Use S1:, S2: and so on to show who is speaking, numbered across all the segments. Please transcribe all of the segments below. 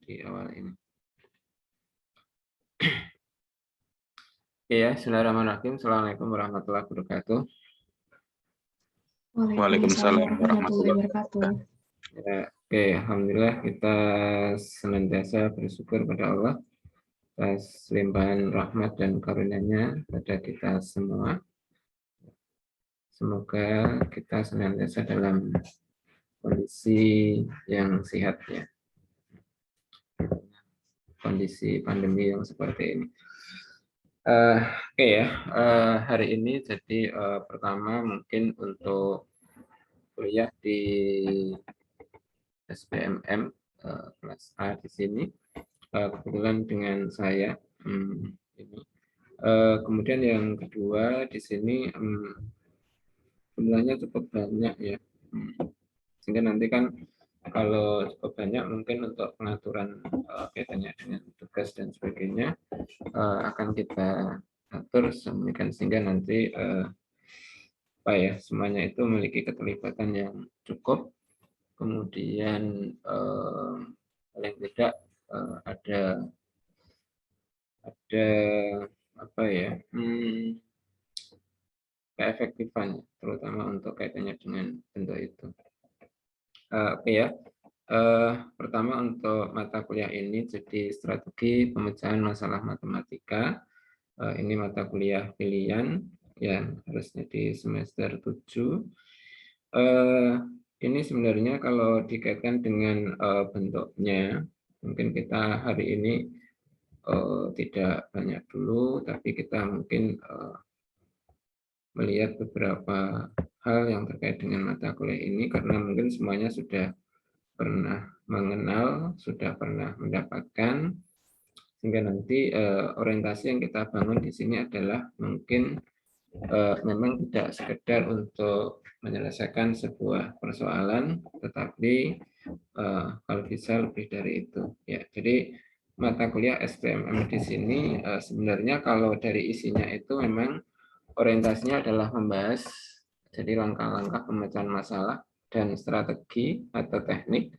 S1: di awal ini. Iya, bismillahirrahmanirrahim. Assalamualaikum warahmatullahi wabarakatuh.
S2: Waalaikumsalam warahmatullahi wabarakatuh.
S1: Ya, oke, alhamdulillah kita senantiasa bersyukur pada Allah atas limpahan rahmat dan karunia-Nya pada kita semua. Semoga kita senantiasa dalam kondisi yang sehat ya. Kondisi pandemi yang seperti ini. Oke ya, hari ini jadi pertama mungkin untuk kuliah di SBMM kelas A di sini, kebetulan dengan saya ini. Kemudian yang kedua di sini jumlahnya cukup banyak ya, sehingga nanti kan kalau cukup banyak mungkin untuk pengaturan kaitannya dengan tugas dan sebagainya akan kita atur sedemikian sehingga nanti semuanya itu memiliki keterlibatan yang cukup, kemudian paling tidak ada keefektifan terutama untuk kaitannya dengan bentuk itu. Oke ya. Pertama untuk mata kuliah ini jadi strategi pemecahan masalah matematika. Ini mata kuliah pilihan yang harusnya di semester 7. Ini sebenarnya kalau dikaitkan dengan bentuknya, mungkin kita hari ini tidak banyak dulu, tapi kita mungkin melihat beberapa hal yang terkait dengan mata kuliah ini karena mungkin semuanya sudah pernah mengenal, sudah pernah mendapatkan, sehingga nanti orientasi yang kita bangun di sini adalah mungkin memang tidak sekedar untuk menyelesaikan sebuah persoalan, tetapi kalau bisa lebih dari itu. Ya, jadi mata kuliah SBMM di sini sebenarnya kalau dari isinya itu memang orientasinya adalah membahas jadi langkah-langkah pemecahan masalah dan strategi atau teknik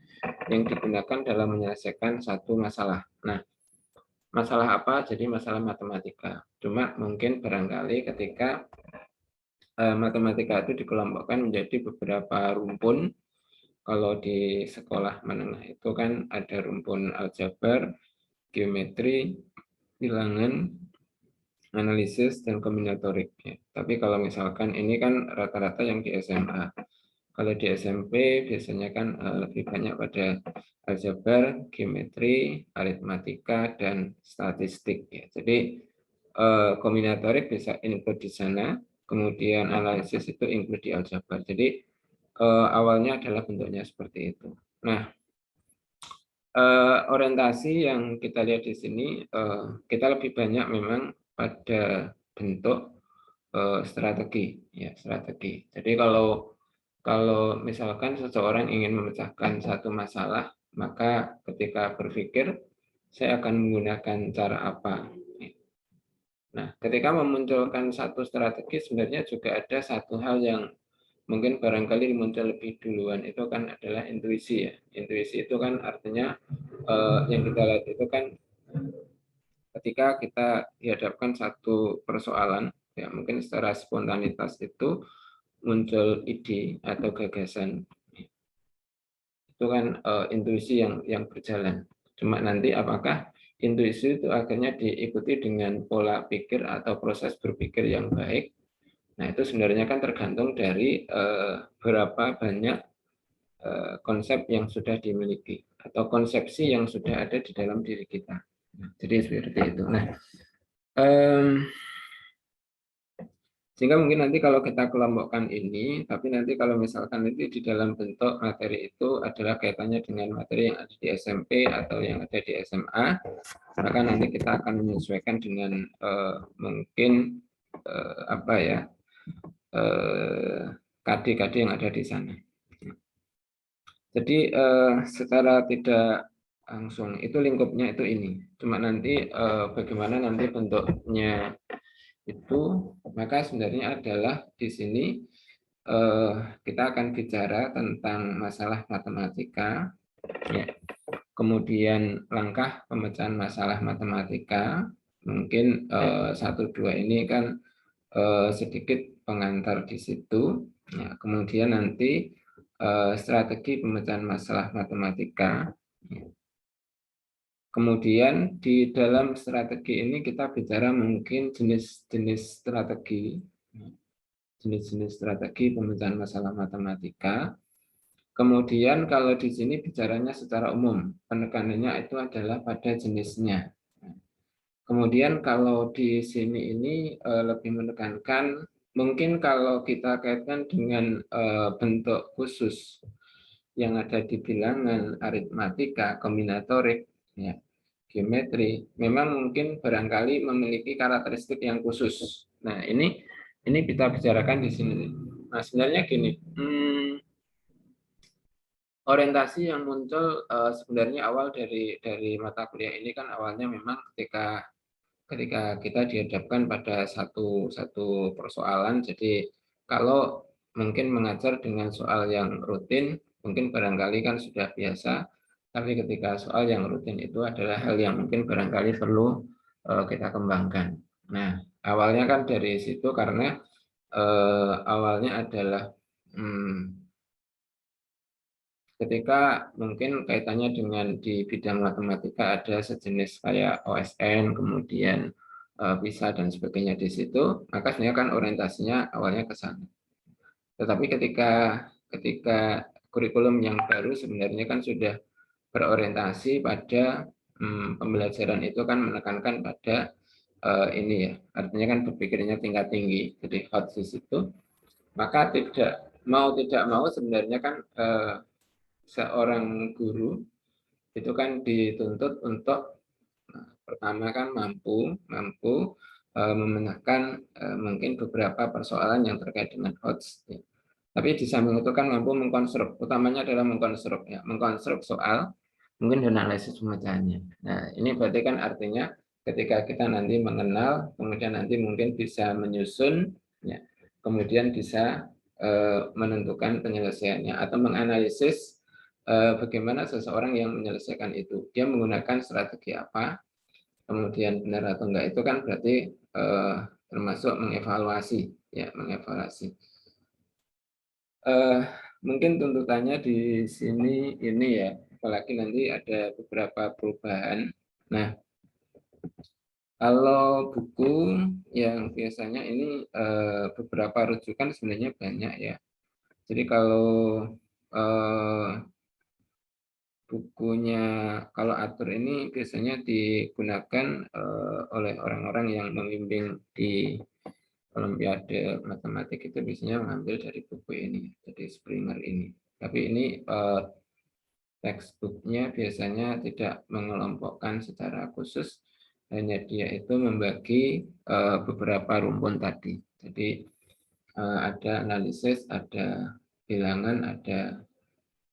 S1: yang digunakan dalam menyelesaikan satu masalah. Nah, masalah apa? Jadi masalah matematika. Cuma mungkin barangkali ketika matematika itu dikelompokkan menjadi beberapa rumpun. Kalau di sekolah menengah itu kan ada rumpun aljabar, geometri, bilangan, analisis, dan kombinatorik. Ya. Tapi kalau misalkan ini kan rata-rata yang di SMA. Kalau di SMP biasanya kan lebih banyak pada aljabar, geometri, aritmatika, dan statistik. Ya. Jadi kombinatorik bisa include di sana, kemudian analisis itu include di aljabar. Jadi awalnya adalah bentuknya seperti itu. Nah, orientasi yang kita lihat di sini, kita lebih banyak memang pada bentuk strategi, ya strategi. Jadi kalau misalkan seseorang ingin memecahkan satu masalah, maka ketika berpikir saya akan menggunakan cara apa. Nah, ketika memunculkan satu strategi sebenarnya juga ada satu hal yang mungkin barangkali muncul lebih duluan, itu kan adalah intuisi ya. Intuisi itu kan artinya yang kita lihat itu kan ketika kita dihadapkan satu persoalan, ya mungkin secara spontanitas itu muncul ide atau gagasan, itu kan intuisi yang berjalan. Cuma nanti apakah intuisi itu akhirnya diikuti dengan pola pikir atau proses berpikir yang baik. Nah, itu sebenarnya kan tergantung dari berapa banyak konsep yang sudah dimiliki atau konsepsi yang sudah ada di dalam diri kita. Jadi seperti itu. Nah, sehingga mungkin nanti kalau kita kelompokkan ini, tapi nanti kalau misalkan nanti di dalam bentuk materi itu adalah kaitannya dengan materi yang ada di SMP atau yang ada di SMA, maka nanti kita akan menyesuaikan dengan mungkin KD-KD yang ada di sana. Jadi secara tidak langsung itu lingkupnya itu ini. Cuma nanti bagaimana nanti bentuknya itu, maka sebenarnya adalah di sini kita akan bicara tentang masalah matematika. Ya. Kemudian langkah pemecahan masalah matematika, mungkin 1-2 ini kan sedikit pengantar di situ. Ya, kemudian nanti strategi pemecahan masalah matematika. Kemudian di dalam strategi ini kita bicara mungkin jenis-jenis strategi, jenis-jenis strategi pemecahan masalah matematika. Kemudian kalau di sini bicaranya secara umum, penekanannya itu adalah pada jenisnya. Kemudian kalau di sini ini lebih menekankan, mungkin kalau kita kaitkan dengan bentuk khusus yang ada di bilangan, aritmatika, kombinatorik, ya, geometri, memang mungkin barangkali memiliki karakteristik yang khusus. Nah, ini kita bicarakan di sini. Nah, sebenarnya gini, orientasi yang muncul sebenarnya awal dari mata kuliah ini kan awalnya memang ketika kita dihadapkan pada satu persoalan. Jadi kalau mungkin mengajar dengan soal yang rutin, mungkin barangkali kan sudah biasa, tapi ketika soal yang rutin itu adalah hal yang mungkin barangkali perlu kita kembangkan. Nah, awalnya kan dari situ karena awalnya adalah ketika mungkin kaitannya dengan di bidang matematika ada sejenis kayak OSN, kemudian PISA dan sebagainya di situ, maka sebenarnya kan orientasinya awalnya ke sana. Tetapi ketika kurikulum yang baru sebenarnya kan sudah berorientasi pada pembelajaran itu kan menekankan pada ini ya, artinya kan berpikirnya tingkat tinggi, jadi hot di situ. Maka tidak mau sebenarnya kan seorang guru itu kan dituntut untuk pertama kan mampu memecahkan mungkin beberapa persoalan yang terkait dengan HOTS. Ya. Tapi di samping itu kan mampu mengkonstruk, utamanya adalah mengkonstruk soal, mungkin dan analisis pemecahannya. Nah, ini berarti kan artinya ketika kita nanti mengenal, kemudian nanti mungkin bisa menyusun, ya, kemudian bisa menentukan penyelesaiannya atau menganalisis bagaimana seseorang yang menyelesaikan itu. Dia menggunakan strategi apa, kemudian benar atau enggak, itu kan berarti termasuk mengevaluasi, ya, mengevaluasi. Mungkin tuntutannya di sini ini ya, apalagi nanti ada beberapa perubahan. Nah, kalau buku yang biasanya ini beberapa rujukan sebenarnya banyak ya. Jadi kalau bukunya, kalau atur ini biasanya digunakan oleh orang-orang yang membimbing di Olimpiade Matematik, itu biasanya mengambil dari buku ini, jadi Springer ini. Tapi ini textbooknya biasanya tidak mengelompokkan secara khusus, hanya dia itu membagi beberapa rumpun tadi. Jadi ada analisis, ada bilangan, ada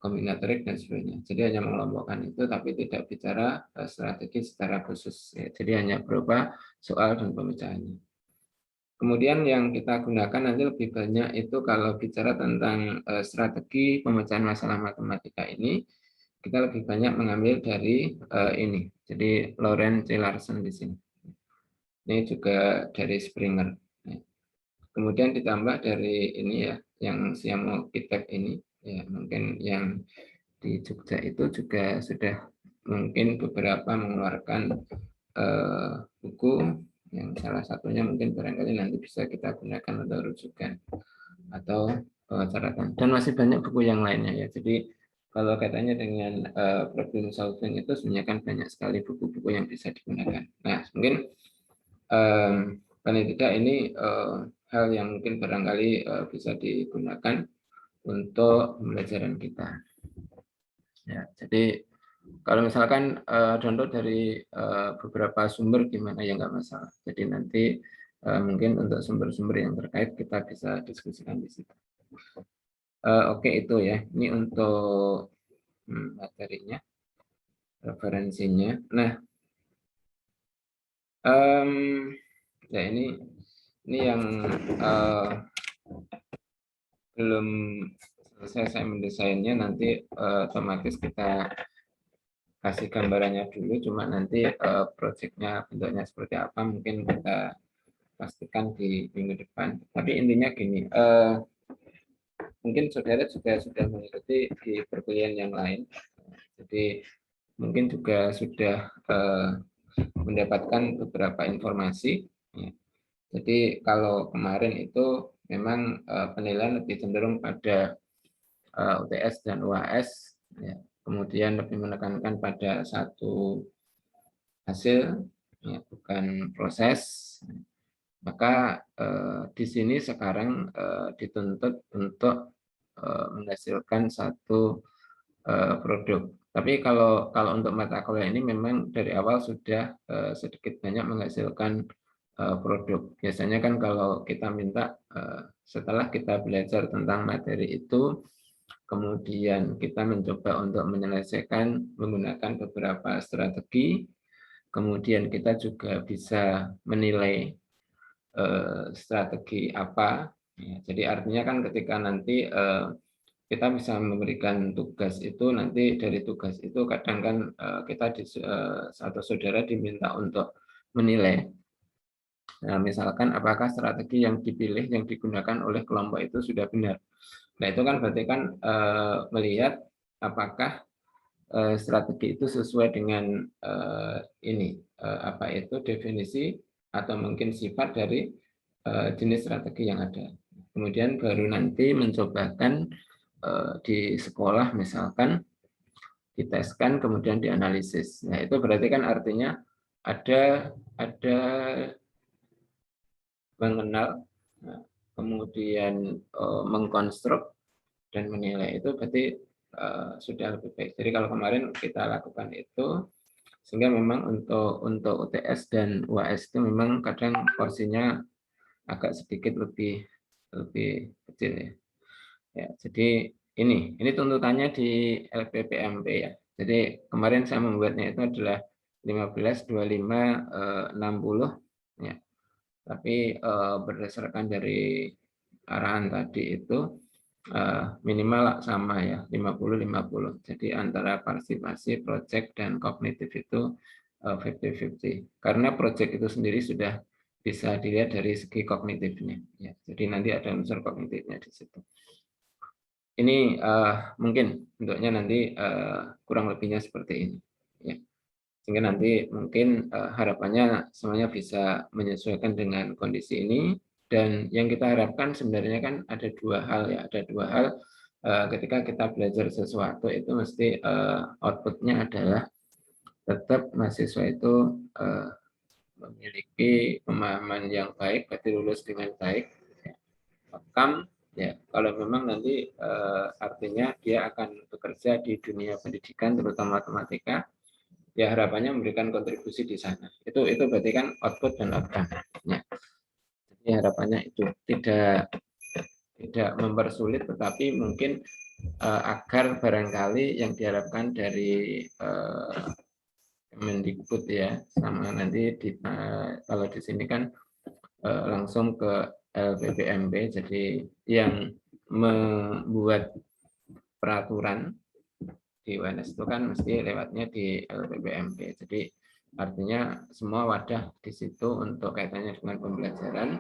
S1: kombinatorik dan sebagainya. Jadi hanya mengelompokkan itu, tapi tidak bicara strategi secara khusus. Ya, jadi hanya berupa soal dan pemecahannya. Kemudian yang kita gunakan nanti lebih banyak itu kalau bicara tentang strategi pemecahan masalah matematika ini, kita lebih banyak mengambil dari ini. Jadi Lawrence C. Larsen di sini. Ini juga dari Springer. Kemudian ditambah dari ini ya, yang Siamo Kitek ini, ya mungkin yang di Jogja itu juga sudah mungkin beberapa mengeluarkan buku yang salah satunya mungkin barangkali nanti bisa kita gunakan untuk rujukan atau catatan, dan masih banyak buku yang lainnya ya. Jadi kalau katanya dengan problem solving itu sebenarnya kan banyak sekali buku-buku yang bisa digunakan. Nah, mungkin paling tidak ini hal yang mungkin barangkali bisa digunakan untuk pembelajaran kita. Ya, jadi kalau misalkan download dari beberapa sumber gimana ya nggak masalah. Jadi nanti mungkin untuk sumber-sumber yang terkait kita bisa diskusikan di situ. Oke, itu ya. Ini untuk materinya, referensinya. Nah, ya ini yang belum selesai saya mendesainnya, nanti otomatis kita kasih gambarannya dulu, cuma nanti proyeknya bentuknya seperti apa mungkin kita pastikan di minggu depan. Tapi intinya gini, mungkin saudara juga sudah mengikuti di perkuliahan yang lain, jadi mungkin juga sudah mendapatkan beberapa informasi. Jadi kalau kemarin itu memang penilaian lebih cenderung pada UTS dan UAS, ya. Kemudian lebih menekankan pada satu hasil, ya, bukan proses. Maka di sini sekarang dituntut untuk menghasilkan satu produk. Tapi kalau untuk mata kuliah ini memang dari awal sudah sedikit banyak menghasilkan produk. Biasanya kan kalau kita minta setelah kita belajar tentang materi itu, kemudian kita mencoba untuk menyelesaikan menggunakan beberapa strategi, kemudian kita juga bisa menilai strategi apa. Jadi artinya kan ketika nanti kita bisa memberikan tugas itu, nanti dari tugas itu kadang kan kita atau saudara diminta untuk menilai. Nah, misalkan apakah strategi yang dipilih, yang digunakan oleh kelompok itu sudah benar. Nah, itu kan berarti kan melihat apakah strategi itu sesuai dengan apa itu definisi atau mungkin sifat dari jenis strategi yang ada. Kemudian baru nanti mencobakan di sekolah misalkan diteskan kemudian dianalisis. Nah, itu berarti kan artinya ada mengenal, kemudian mengkonstruk dan menilai, itu berarti sudah lebih baik. Jadi kalau kemarin kita lakukan itu, sehingga memang untuk UTS dan UAS itu memang kadang porsinya agak sedikit lebih kecil ya. Ya, jadi ini tuntutannya di LPPMP ya. Jadi kemarin saya membuatnya itu adalah 15, 25, 60 ya. Tapi berdasarkan dari arahan tadi itu minimal sama ya, 50-50. Jadi antara partisipasi, project dan kognitif itu 50-50. Karena project itu sendiri sudah bisa dilihat dari segi kognitifnya ya. Jadi nanti ada unsur kognitifnya di situ. Ini mungkin bentuknya nanti kurang lebihnya seperti ini ya. Sehingga nanti mungkin harapannya semuanya bisa menyesuaikan dengan kondisi ini. Dan yang kita harapkan sebenarnya kan ada dua hal ya, ada dua hal ketika kita belajar sesuatu itu mesti outputnya adalah tetap mahasiswa itu memiliki pemahaman yang baik, berarti lulus dengan baik, outcome ya. Kalau memang nanti artinya dia akan bekerja di dunia pendidikan terutama matematika, ya harapannya memberikan kontribusi di sana. Itu berarti kan output dan outcome. Ya. Jadi harapannya itu tidak mempersulit, tetapi mungkin agar barangkali yang diharapkan dari Kemendikbud ya, sama nanti kalau di sini kan langsung ke LPPMP, jadi yang membuat peraturan di UNS itu kan mesti lewatnya di LPPMP. Jadi artinya semua wadah di situ untuk kaitannya dengan pembelajaran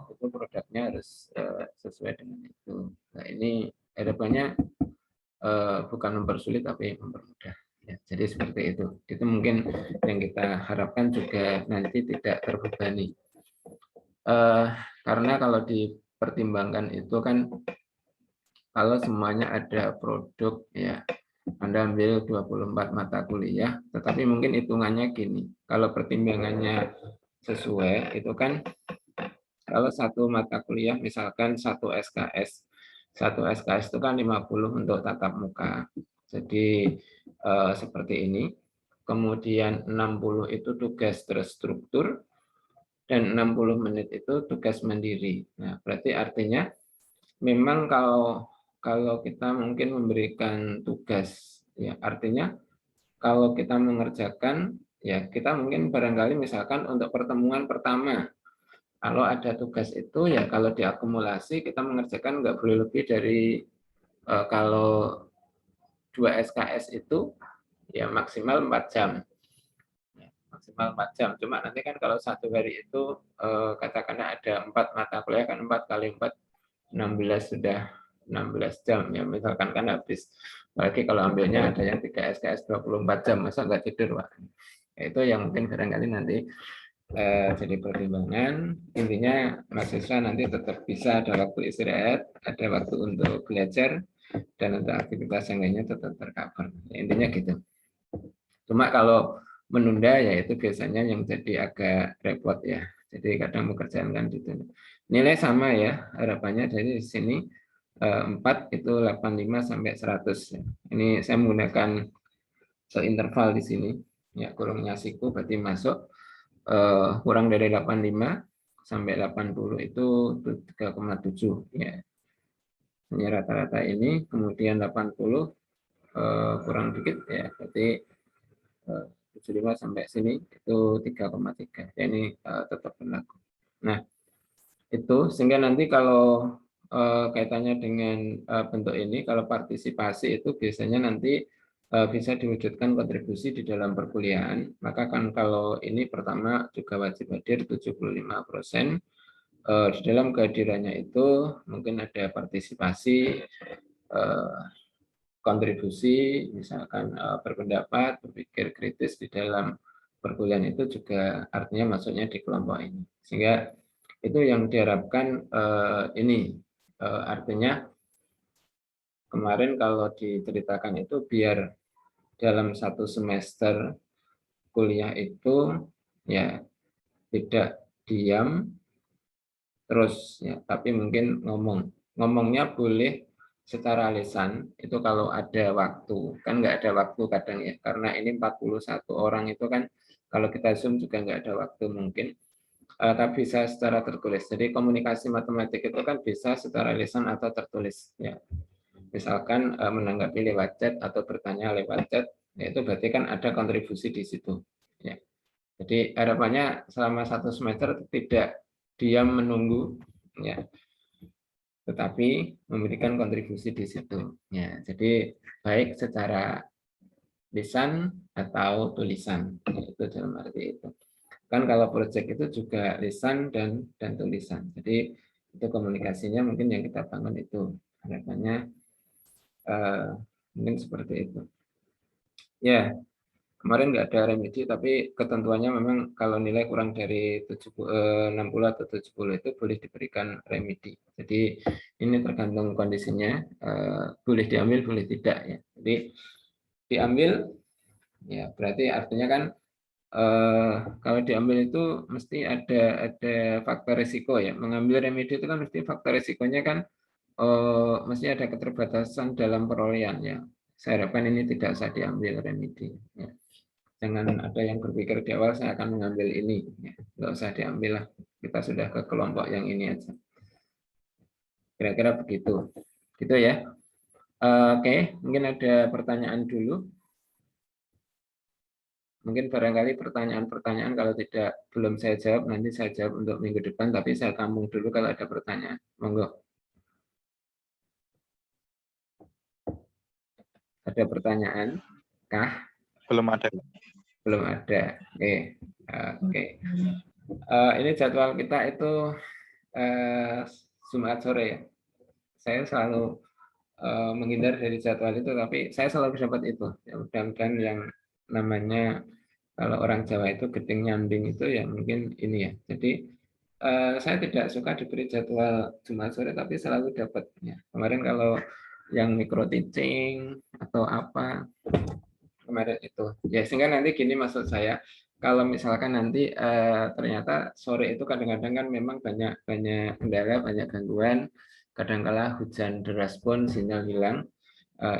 S1: itu produknya harus sesuai dengan itu. Nah, ini harapannya bukan mempersulit tapi mempermudah. Ya, jadi seperti itu. Itu mungkin yang kita harapkan juga nanti tidak terbebani. Karena kalau dipertimbangkan itu kan kalau semuanya ada produk ya, Anda ambil 24 mata kuliah, tetapi mungkin hitungannya gini, kalau pertimbangannya sesuai itu kan kalau satu mata kuliah misalkan satu SKS itu kan 50 untuk tatap muka. Jadi seperti ini. Kemudian 60 itu tugas terstruktur dan 60 menit itu tugas mandiri. Nah, berarti artinya memang kalau kita mungkin memberikan tugas ya, artinya kalau kita mengerjakan ya kita mungkin barangkali misalkan untuk pertemuan pertama kalau ada tugas itu ya kalau diakumulasi kita mengerjakan nggak boleh lebih dari kalau 2 SKS itu ya maksimal 4 jam. Ya, maksimal 4 jam. Cuma nanti kan kalau satu hari itu katakanlah ada 4 mata kuliah, kan 4 kali 4 16 sudah 16 jam ya, misalkan kan habis. Apalagi kalau ambilnya ada yang 3 SKS 24 jam, masa nggak tidur, Pak. Itu yang mungkin barangkali nanti jadi pertimbangan. Intinya mahasiswa nanti tetap bisa ada waktu istirahat, ada waktu untuk belajar, dan untuk aktivitas yang lainnya tetap tercover. Intinya gitu. Cuma kalau menunda ya itu biasanya yang jadi agak repot ya. Jadi kadang pekerjaan kan ditunda. Nilai sama ya, harapannya dari sini 4 itu 85 sampai 100. Ini saya menggunakan seinterval di sini. Ya, kurungnya siku berarti masuk kurang dari 85 sampai 80 itu 3,7 ya. Ini rata-rata ini, kemudian 80 kurang dikit ya, berarti 75 sampai sini itu 3,3. Ya, ini tetap berlaku. Nah, itu sehingga nanti kalau kaitannya dengan bentuk ini, kalau partisipasi itu biasanya nanti bisa diwujudkan kontribusi di dalam perkuliahan. Maka kan kalau ini pertama juga wajib hadir 75%. Di dalam kehadirannya itu mungkin ada partisipasi, kontribusi, misalkan berpendapat, berpikir kritis di dalam perkuliahan itu juga artinya masuknya di kelompok ini. Sehingga itu yang diharapkan ini artinya kemarin kalau diceritakan itu biar dalam satu semester kuliah itu ya tidak diam terus ya, tapi mungkin ngomongnya boleh secara lisan itu kalau ada waktu, kan nggak ada waktu kadang ya, karena ini 41 orang itu kan kalau kita zoom juga nggak ada waktu mungkin, tapi bisa secara tertulis. Jadi komunikasi matematik itu kan bisa secara lisan atau tertulis ya, misalkan menanggapi lewat chat atau bertanya lewat chat, ya itu berarti kan ada kontribusi di situ ya. Jadi harapannya selama satu semester tidak diam menunggu ya, tetapi memberikan kontribusi di situ ya. Jadi baik secara lisan atau tulisan ya, itu dalam arti itu kan kalau proyek itu juga lisan dan tulisan. Jadi itu komunikasinya mungkin yang kita bangun itu harapannya mungkin seperti itu ya. Kemarin nggak ada remedi, tapi ketentuannya memang kalau nilai kurang dari 60 atau 70 itu boleh diberikan remedi. Jadi ini tergantung kondisinya, boleh diambil, boleh tidak ya. Jadi diambil, ya berarti artinya kan kalau diambil itu mesti ada faktor risiko ya. Mengambil remedi itu kan mesti faktor risikonya kan mesti ada keterbatasan dalam perolehan ya. Saya harapkan ini tidak usah diambil remedi. Ya. Jangan ada yang berpikir di awal saya akan mengambil ini, ya, nggak usah diambil lah. Kita sudah ke kelompok yang ini aja. Kira-kira begitu, gitu ya. Oke, mungkin ada pertanyaan dulu. Mungkin barangkali pertanyaan-pertanyaan kalau tidak belum saya jawab nanti saya jawab untuk minggu depan. Tapi saya tampung dulu kalau ada pertanyaan. Monggo. Ada pertanyaan? Kah?
S2: Belum ada.
S1: Belum ada. Oke. Oke. Ini jadwal kita itu Jumat sore ya. Saya selalu menghindar dari jadwal itu, tapi saya selalu dapat itu. Ya, mudah-mudahan yang namanya kalau orang Jawa itu gedeng nyambing itu ya mungkin ini ya. Jadi saya tidak suka diberi jadwal Jumat sore, tapi selalu dapat. Ya. Kemarin kalau yang mikro teaching atau apa kemarin itu. Ya sehingga nanti gini maksud saya, kalau misalkan nanti ternyata sore itu kadang-kadang kan memang banyak kendala, banyak gangguan, kadang-kala hujan deras pun sinyal hilang,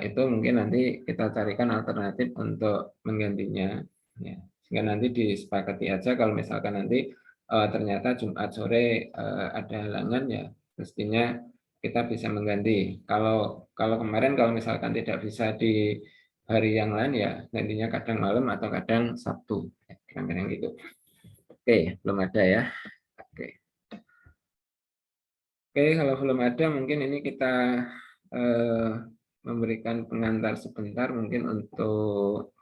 S1: itu mungkin nanti kita carikan alternatif untuk menggantinya. Ya. Sehingga nanti disepakati aja kalau misalkan nanti ternyata Jumat sore ada halangan ya mestinya kita bisa mengganti. Kalau kemarin kalau misalkan tidak bisa di hari yang lain ya gantinya kadang malam atau kadang Sabtu. Kira-kira gitu. Oke, belum ada ya. Oke. Oke, kalau belum ada mungkin ini kita memberikan pengantar sebentar mungkin untuk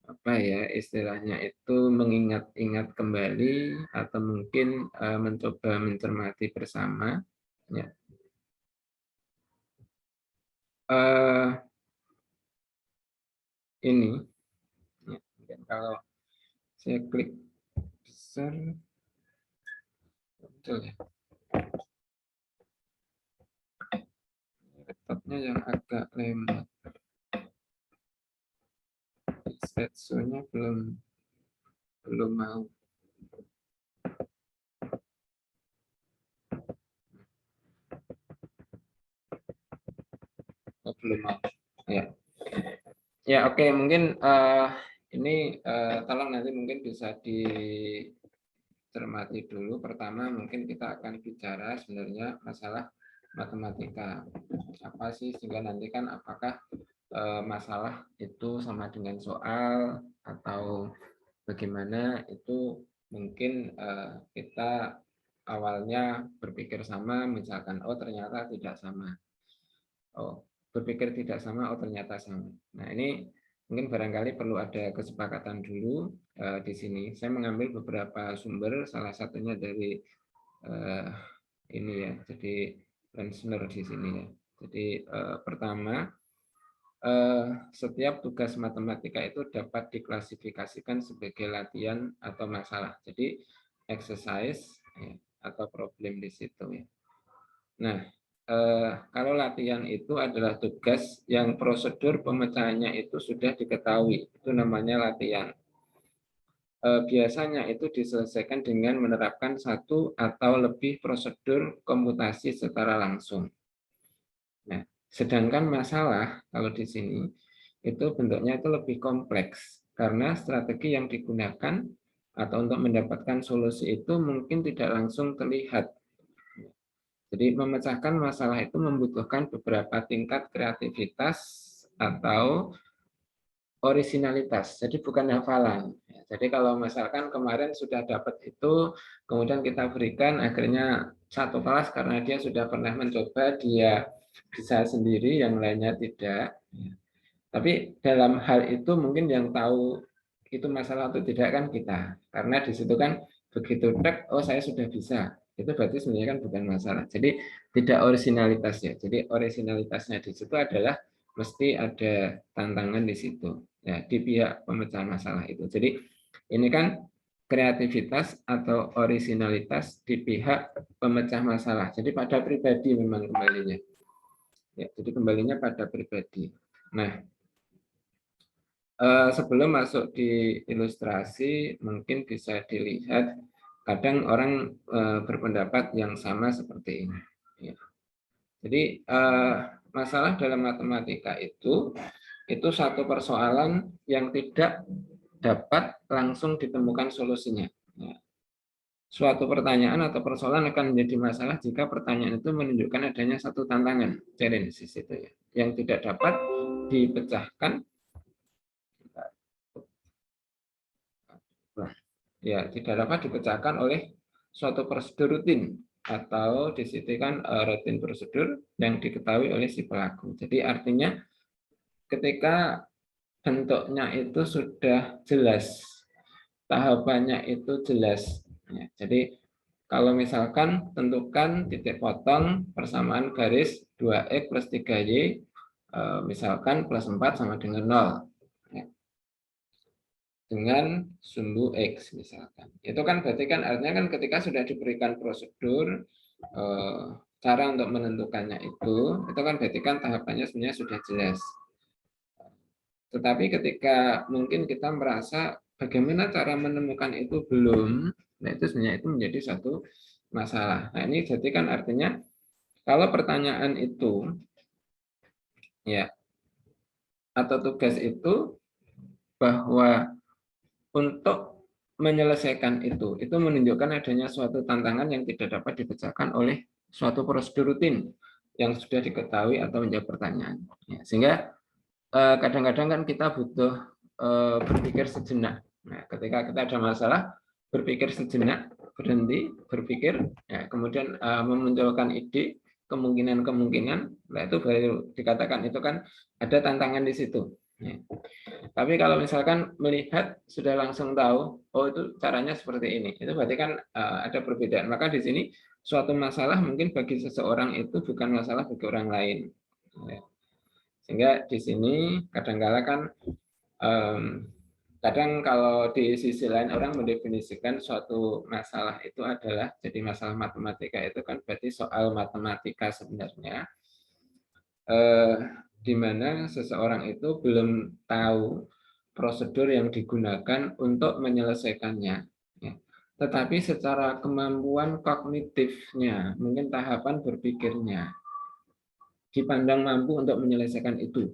S1: apa ya istilahnya itu mengingat-ingat kembali atau mungkin mencoba mencermati bersama ya. Ini ya, mungkin kalau saya klik besar betul ya, laptopnya yang agak lemot, slideshow-nya belum mau. Belum mau. Ya oke, mungkin ini tolong nanti mungkin bisa dicermati dulu. Pertama mungkin kita akan bicara sebenarnya masalah matematika apa sih, sehingga nanti kan apakah masalah itu sama dengan soal atau bagaimana, itu mungkin kita awalnya berpikir sama, misalkan oh ternyata tidak sama. Oh, berpikir tidak sama, oh ternyata sama. Nah, ini mungkin barangkali perlu ada kesepakatan dulu di sini. Saya mengambil beberapa sumber, salah satunya dari ini ya, jadi Rensner di sini ya. Jadi pertama, setiap tugas matematika itu dapat diklasifikasikan sebagai latihan atau masalah. Jadi exercise ya, atau problem di situ ya. Nah, kalau latihan itu adalah tugas yang prosedur pemecahannya itu sudah diketahui, itu namanya latihan. Biasanya itu diselesaikan dengan menerapkan satu atau lebih prosedur komputasi secara langsung. Nah, sedangkan masalah kalau di sini itu bentuknya itu lebih kompleks karena strategi yang digunakan atau untuk mendapatkan solusi itu mungkin tidak langsung terlihat. Jadi memecahkan masalah itu membutuhkan beberapa tingkat kreativitas atau originalitas. Jadi bukan hafalan. Jadi kalau misalkan kemarin sudah dapat itu, kemudian kita berikan akhirnya satu kelas karena dia sudah pernah mencoba, dia bisa sendiri, yang lainnya tidak. Tapi dalam hal itu mungkin yang tahu itu masalah atau tidak kan kita. Karena di situ kan begitu tek, oh saya sudah bisa. Itu berarti sebenarnya kan bukan masalah. Jadi tidak originalitas ya. Jadi originalitasnya di situ adalah mesti ada tantangan di situ. Ya, di pihak pemecahan masalah itu. Jadi ini kan kreativitas atau originalitas di pihak pemecah masalah. Jadi pada pribadi memang kembalinya. Ya, jadi kembalinya pada pribadi. Nah, sebelum masuk di ilustrasi, mungkin bisa dilihat kadang orang berpendapat yang sama seperti ini. Ya. Jadi masalah dalam matematika itu satu persoalan yang tidak dapat langsung ditemukan solusinya. Ya. Suatu pertanyaan atau persoalan akan menjadi masalah jika pertanyaan itu menunjukkan adanya satu tantangan, challenge itu ya, yang tidak dapat dipecahkan. Ya, tidak dapat dipecahkan oleh suatu prosedur rutin atau di situ kan rutin prosedur yang diketahui oleh si pelaku. Jadi artinya ketika bentuknya itu sudah jelas, tahapannya itu jelas. Ya, jadi kalau misalkan tentukan titik potong persamaan garis 2x plus 3y misalkan plus 4 sama dengan 0. Dengan sumbu X misalkan. Itu kan berarti kan artinya kan ketika sudah diberikan prosedur cara untuk menentukannya itu kan berarti kan tahapannya sebenarnya sudah jelas. Tetapi ketika mungkin kita merasa bagaimana cara menemukan itu belum, nah itu sebenarnya itu menjadi satu masalah. Nah ini jadi kan artinya kalau pertanyaan itu ya atau tugas itu bahwa untuk menyelesaikan itu menunjukkan adanya suatu tantangan yang tidak dapat dipecahkan oleh suatu prosedur rutin yang sudah diketahui atau menjawab pertanyaan. Ya, sehingga kadang-kadang kan kita butuh berpikir sejenak. Nah, ketika kita ada masalah, berpikir sejenak, berhenti, berpikir, ya, kemudian memunculkan ide, kemungkinan-kemungkinan, nah itu baru dikatakan itu kan ada tantangan di situ. Ya. Tapi kalau misalkan melihat sudah langsung tahu, oh itu caranya seperti ini, itu berarti kan ada perbedaan. Maka di sini suatu masalah mungkin bagi seseorang itu bukan masalah bagi orang lain. Ya. Sehingga di sini kadang-kala kan kadang kalau di sisi lain orang mendefinisikan suatu masalah itu adalah jadi masalah matematika itu kan berarti soal matematika sebenarnya, di mana seseorang itu belum tahu prosedur yang digunakan untuk menyelesaikannya. Ya. Tetapi secara kemampuan kognitifnya, mungkin tahapan berpikirnya, dipandang mampu untuk menyelesaikan itu.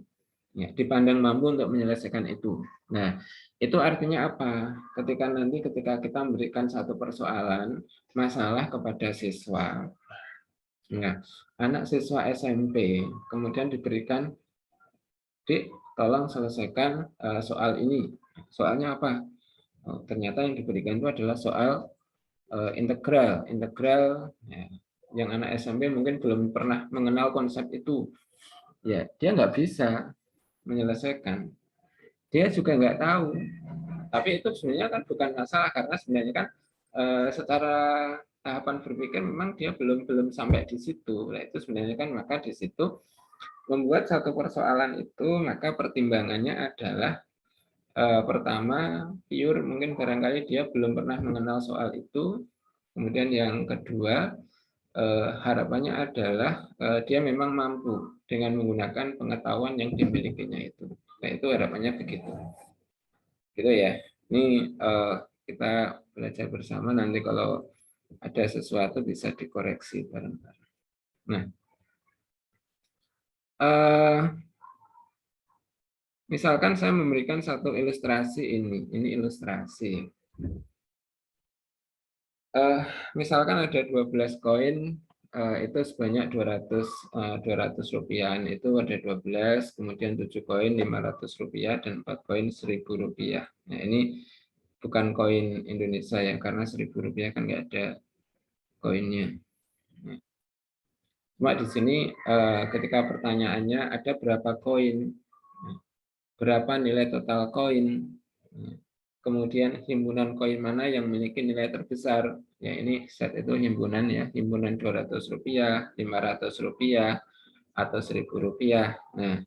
S1: Ya, dipandang mampu untuk menyelesaikan itu. Nah, itu artinya apa? Ketika kita memberikan satu persoalan, masalah kepada siswa, ya, anak siswa SMP, kemudian diberikan, Dik, tolong selesaikan soal ini. Soalnya apa? Oh, ternyata yang diberikan itu adalah soal integral. Integral, ya, yang anak SMP mungkin belum pernah mengenal konsep itu. Ya, dia nggak bisa menyelesaikan. Dia juga nggak tahu. Tapi itu sebenarnya kan bukan masalah karena sebenarnya kan secara tahapan berpikir memang dia belum sampai di situ. Nah, itu sebenarnya kan maka di situ membuat satu persoalan itu maka pertimbangannya adalah pertama pure mungkin barangkali dia belum pernah mengenal soal itu. Kemudian yang kedua harapannya adalah dia memang mampu dengan menggunakan pengetahuan yang dimilikinya itu. Nah, itu harapannya begitu. Gitu ya. Ini kita belajar bersama, nanti kalau ada sesuatu bisa dikoreksi bareng-bareng. Nah, misalkan saya memberikan satu ilustrasi ini ilustrasi. Misalkan ada 12 koin, itu sebanyak 200 rupiah, itu ada 12, kemudian 7 koin 500 rupiah, dan 4 koin 1000 rupiah. Nah, ini bukan koin Indonesia ya, karena 1000 rupiah kan nggak ada koinnya. Nah, cuma di sini ketika pertanyaannya ada berapa koin, berapa nilai total koin, kemudian himpunan koin mana yang memiliki nilai terbesar. Ya, ini set itu himpunan ya, himpunan 200 rupiah, 500 rupiah, atau 1000 rupiah. Nah,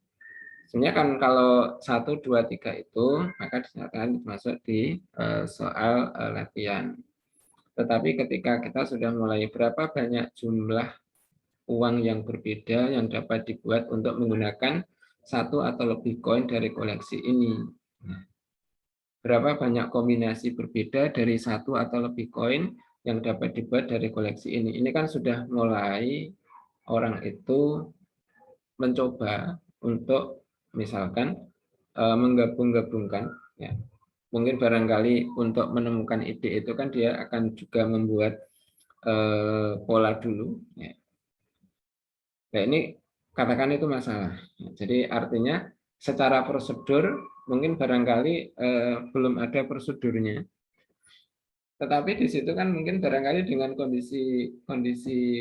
S1: sebenarnya kan kalau 1, 2, 3 itu, maka akan masuk di soal latihan. Tetapi ketika kita sudah mulai berapa banyak jumlah uang yang berbeda yang dapat dibuat untuk menggunakan satu atau lebih koin dari koleksi ini. Nah, berapa banyak kombinasi berbeda dari satu atau lebih koin yang dapat dibuat dari koleksi ini. Ini kan sudah mulai orang itu mencoba untuk misalkan menggabung-gabungkan, ya. Mungkin barangkali untuk menemukan ide itu kan dia akan juga membuat pola dulu. Ya. Nah, ini katakan itu masalah. Jadi artinya secara prosedur mungkin barangkali belum ada prosedurnya. Tetapi di situ kan mungkin barangkali dengan kondisi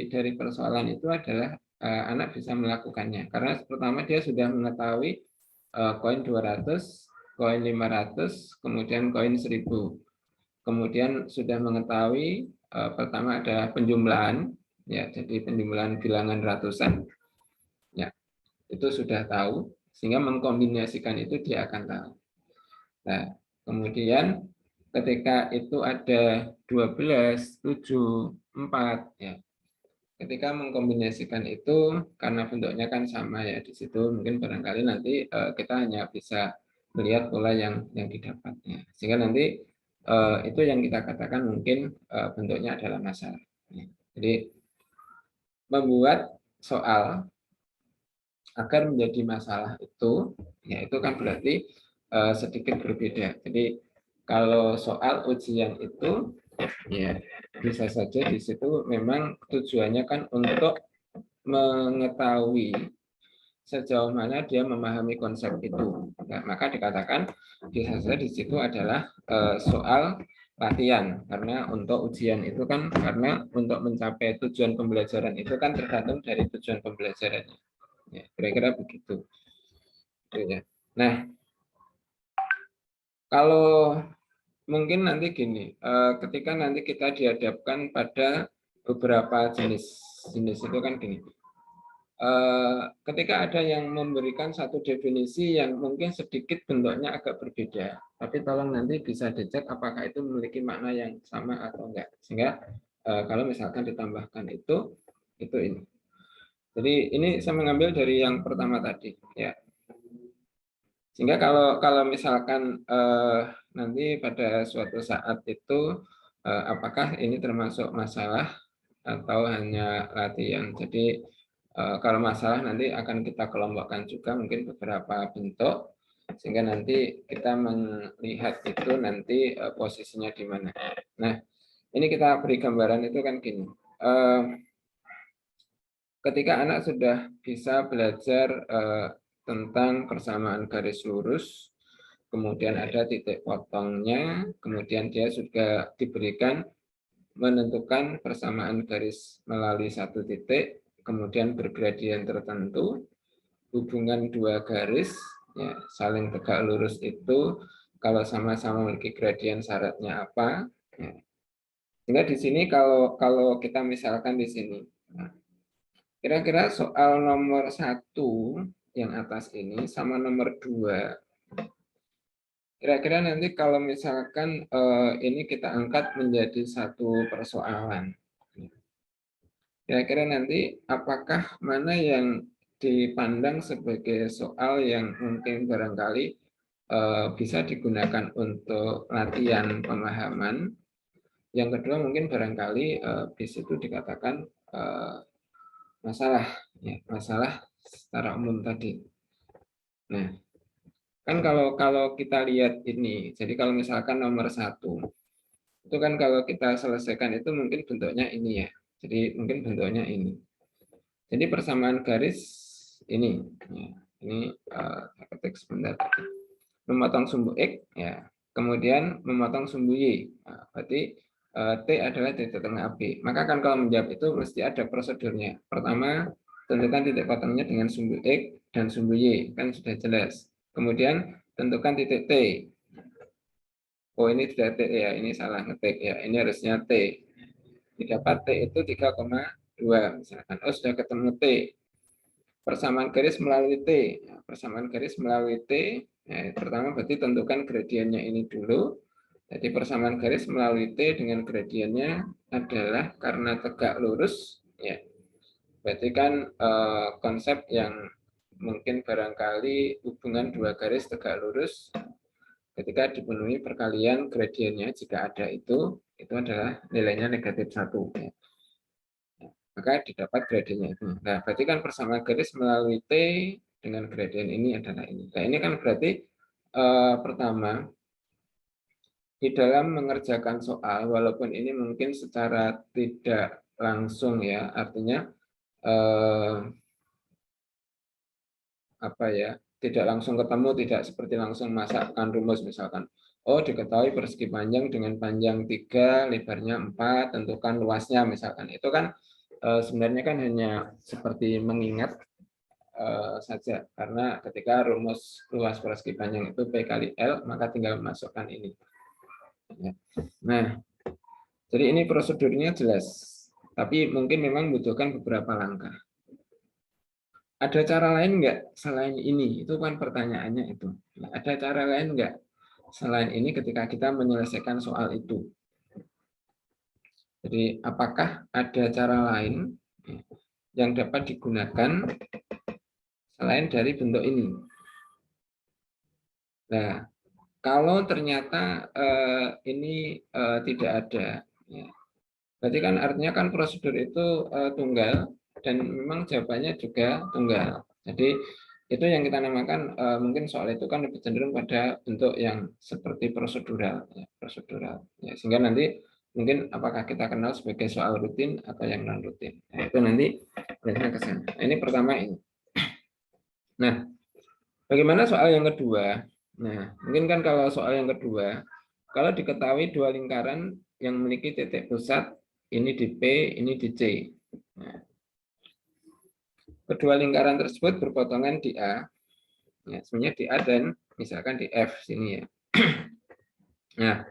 S1: dari persoalan itu adalah anak bisa melakukannya. Karena pertama dia sudah mengetahui koin 200, koin 500, kemudian koin 1000. Kemudian sudah mengetahui pertama ada penjumlahan, ya, jadi penjumlahan bilangan ratusan, ya, itu sudah tahu, sehingga mengkombinasikan itu dia akan tahu. Nah, kemudian ketika itu ada 12, 7, 4, ya. Ketika mengkombinasikan itu, karena bentuknya kan sama ya, di situ mungkin barangkali nanti kita hanya bisa melihat pola yang didapatnya. Sehingga nanti itu yang kita katakan mungkin bentuknya adalah masalah. Jadi membuat soal agar menjadi masalah itu, ya itu kan berarti sedikit berbeda. Jadi kalau soal ujian itu, ya bisa saja di situ memang tujuannya kan untuk mengetahui sejauh mana dia memahami konsep itu. Nah, maka dikatakan bisa saja di situ adalah soal latihan, karena untuk ujian itu kan karena untuk mencapai tujuan pembelajaran itu kan tergantung dari tujuan pembelajarannya. Ya, kira-kira begitu. Ya. Nah, Kalau mungkin nanti gini, ketika nanti kita dihadapkan pada beberapa jenis itu kan gini. Ketika ada yang memberikan satu definisi yang mungkin sedikit bentuknya agak berbeda, tapi tolong nanti bisa dicek apakah itu memiliki makna yang sama atau enggak. Sehingga kalau misalkan ditambahkan itu ini. Jadi ini saya mengambil dari yang pertama tadi, ya. Sehingga kalau misalkan nanti pada suatu saat itu apakah ini termasuk masalah atau hanya latihan. Jadi kalau masalah nanti akan kita kelompokkan juga mungkin beberapa bentuk sehingga nanti kita melihat itu nanti posisinya di mana. Nah, ini kita beri gambaran itu kan gini. Ketika anak sudah bisa belajar tentang persamaan garis lurus, kemudian ada titik potongnya, kemudian dia juga diberikan menentukan persamaan garis melalui satu titik, kemudian bergradien tertentu, hubungan dua garis, ya, saling tegak lurus itu kalau sama-sama memiliki gradien syaratnya apa. Ya. Sehingga di sini kalau kita misalkan di sini, kira-kira soal nomor 1 yang atas ini sama nomor 2, kira-kira nanti kalau misalkan ini kita angkat menjadi satu persoalan. Kira-kira nanti apakah mana yang dipandang sebagai soal yang mungkin barangkali bisa digunakan untuk latihan pemahaman. Yang kedua mungkin barangkali di situ dikatakan masalah, ya, masalah secara umum tadi. Nah, kan kalau kita lihat ini, jadi kalau misalkan nomor 1, itu kan kalau kita selesaikan itu mungkin bentuknya ini ya. Jadi mungkin bentuknya ini. Jadi persamaan garis ini, ya, ini ketik sebentar. Memotong sumbu X, ya, kemudian memotong sumbu Y. Nah, berarti T adalah titik tengah AB. Maka kan kalau menjawab itu mesti ada prosedurnya. Pertama, tentukan titik potongnya dengan sumbu X dan sumbu Y, kan sudah jelas. Kemudian tentukan titik T. Oh ini sudah T ya, ini salah ngetik ya, ini harusnya T. Didapat T itu 3,2 misalkan. Oh sudah ketemu T. Persamaan garis melalui T. Persamaan garis melalui T. Ya, pertama berarti tentukan gradiennya ini dulu. Jadi persamaan garis melalui T dengan gradiennya adalah karena tegak lurus. Ya, berarti kan konsep yang mungkin barangkali hubungan dua garis tegak lurus ketika dipenuhi perkalian gradiennya jika ada itu adalah nilainya negatif 1. Ya. Maka didapat gradiennya itu. Nah, berarti kan persamaan garis melalui T dengan gradien ini adalah ini. Nah, ini kan berarti pertama, di dalam mengerjakan soal, walaupun ini mungkin secara tidak langsung ya, artinya apa ya, tidak langsung ketemu, tidak seperti langsung masakkan rumus misalkan. Oh, diketahui persegi panjang dengan panjang 3, lebarnya 4, tentukan luasnya misalkan. Itu kan sebenarnya kan hanya seperti mengingat saja, karena ketika rumus luas persegi panjang itu P kali L, maka tinggal masukkan ini. Nah, jadi ini prosedurnya jelas, tapi mungkin memang membutuhkan beberapa langkah. Ada cara lain enggak selain ini? Itu kan pertanyaannya itu. Ada cara lain enggak selain ini ketika kita menyelesaikan soal itu? Jadi apakah ada cara lain yang dapat digunakan selain dari bentuk ini? Nah, kalau ternyata ini tidak ada, ya, berarti kan artinya kan prosedur itu tunggal dan memang jawabannya juga tunggal. Jadi itu yang kita namakan mungkin soal itu kan lebih cenderung pada bentuk yang seperti prosedural, ya, prosedural. Ya, sehingga nanti mungkin apakah kita kenal sebagai soal rutin atau yang non rutin. Nah, itu nanti ke sana. Nah, ini pertama ini. Nah, bagaimana soal yang kedua? Nah, mungkin kan kalau soal yang kedua, kalau diketahui dua lingkaran yang memiliki titik pusat, ini di P, ini di C. Nah, kedua lingkaran tersebut berpotongan di A. Ya, sebenarnya di A dan misalkan di F sini ya. Nah,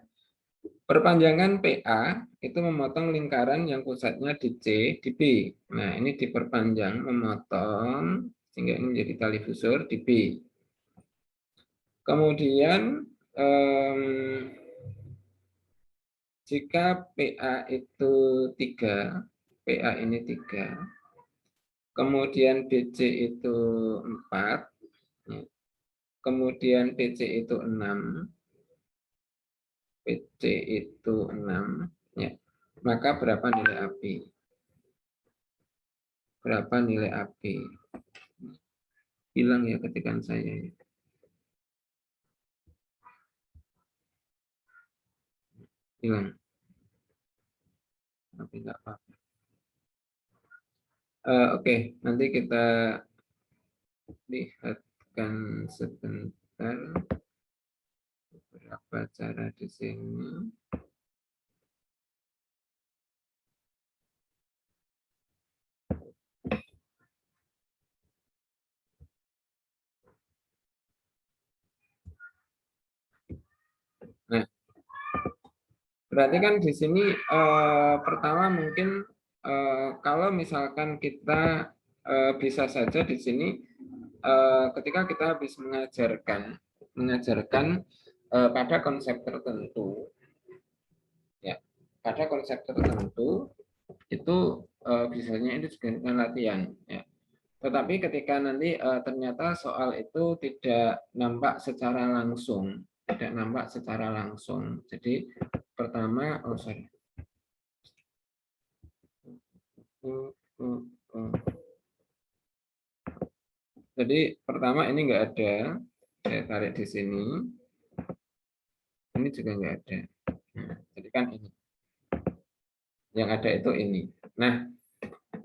S1: perpanjangan PA itu memotong lingkaran yang pusatnya di C, di B. Nah, ini diperpanjang, memotong, sehingga ini menjadi tali busur di B. Kemudian, jika PA itu 3, PA ini 3, kemudian BC itu 4, kemudian PC itu 6, PC itu 6, ya. Maka berapa nilai API? Berapa nilai API? Hilang ya ketikan saya. Hilang. Tapi enggak apa-apa. Oke, nanti kita lihatkan sebentar beberapa cara di sini. Nah, berarti kan di sini pertama mungkin kalau misalkan kita bisa saja di sini ketika kita habis mengajarkan pada konsep tertentu, ya, pada konsep tertentu itu biasanya itu juga dengan latihan, ya. Tetapi ketika nanti ternyata soal itu tidak nampak secara langsung, Jadi pertama, Jadi pertama ini enggak ada, saya tarik di sini, ini juga enggak ada. Nah, jadi kan ini, yang ada itu ini. Nah,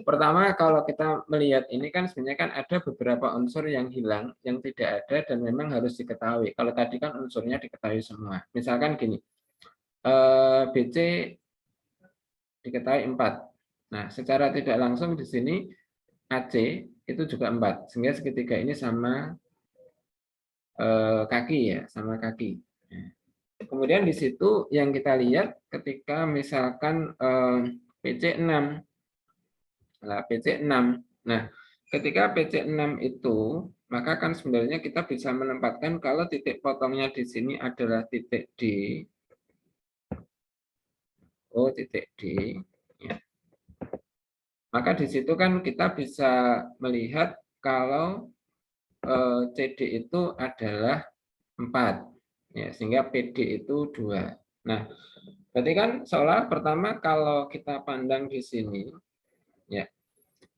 S1: pertama kalau kita melihat ini kan sebenarnya kan ada beberapa unsur yang hilang, yang tidak ada dan memang harus diketahui. Kalau tadi kan unsurnya diketahui semua. Misalkan gini, BC diketahui 4. Nah, secara tidak langsung di sini AC itu juga 4. Sehingga segitiga ini sama kaki ya, sama kaki. Kemudian di situ yang kita lihat ketika misalkan PC 6. Nah, PC 6. Nah, ketika PC 6 itu, maka kan sebenarnya kita bisa menempatkan kalau titik potongnya di sini adalah titik D. Oh, titik D. Ya. Maka di situ kan kita bisa melihat kalau CD itu adalah 4. Ya, sehingga PD itu 2. Nah, berarti kan seolah pertama kalau kita pandang di sini, ya,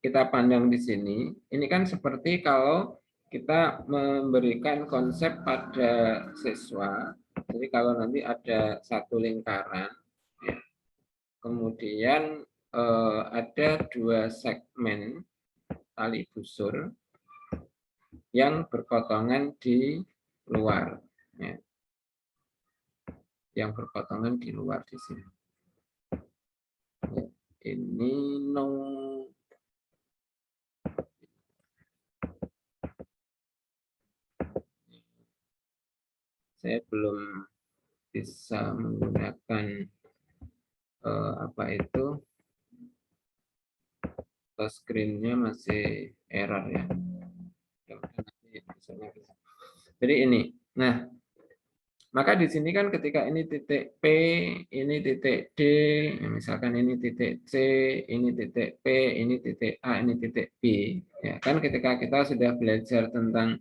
S1: kita pandang di sini, ini kan seperti kalau kita memberikan konsep pada siswa. Jadi kalau nanti ada satu lingkaran, ya, kemudian ada 2 segmen tali busur yang berpotongan di luar, ya, yang berpotongan di luar di sini. Ya, ini saya belum bisa menggunakan apa itu, screen-nya masih error ya. Jadi ini. Nah, maka di sini kan ketika ini titik P, ini titik D, misalkan ini titik C, ini titik P, ini titik A, ini titik B. Ya, kan ketika kita sudah belajar tentang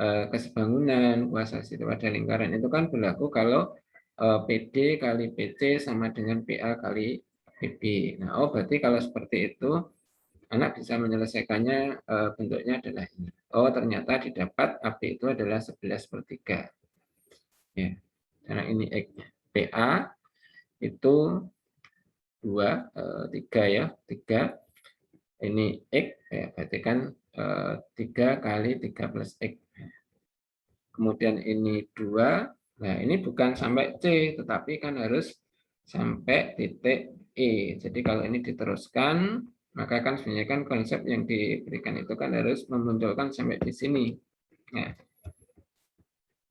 S1: kesebangunan kuasa situ pada lingkaran itu kan berlaku kalau PD kali PC sama dengan PA kali PB. Nah, berarti kalau seperti itu anak bisa menyelesaikannya, bentuknya adalah ini. Oh, ternyata didapat AP itu adalah 11/3. Ya, karena ini X-nya. PA itu 2, 3 ya, 3. Ini X, ya, berarti kan 3 kali 3 plus X. Kemudian ini 2, nah ini bukan sampai C, tetapi kan harus sampai titik E. Jadi kalau ini diteruskan, maka kan sebenarnya kan konsep yang diberikan itu kan harus memunculkan sampai di sini. Nah,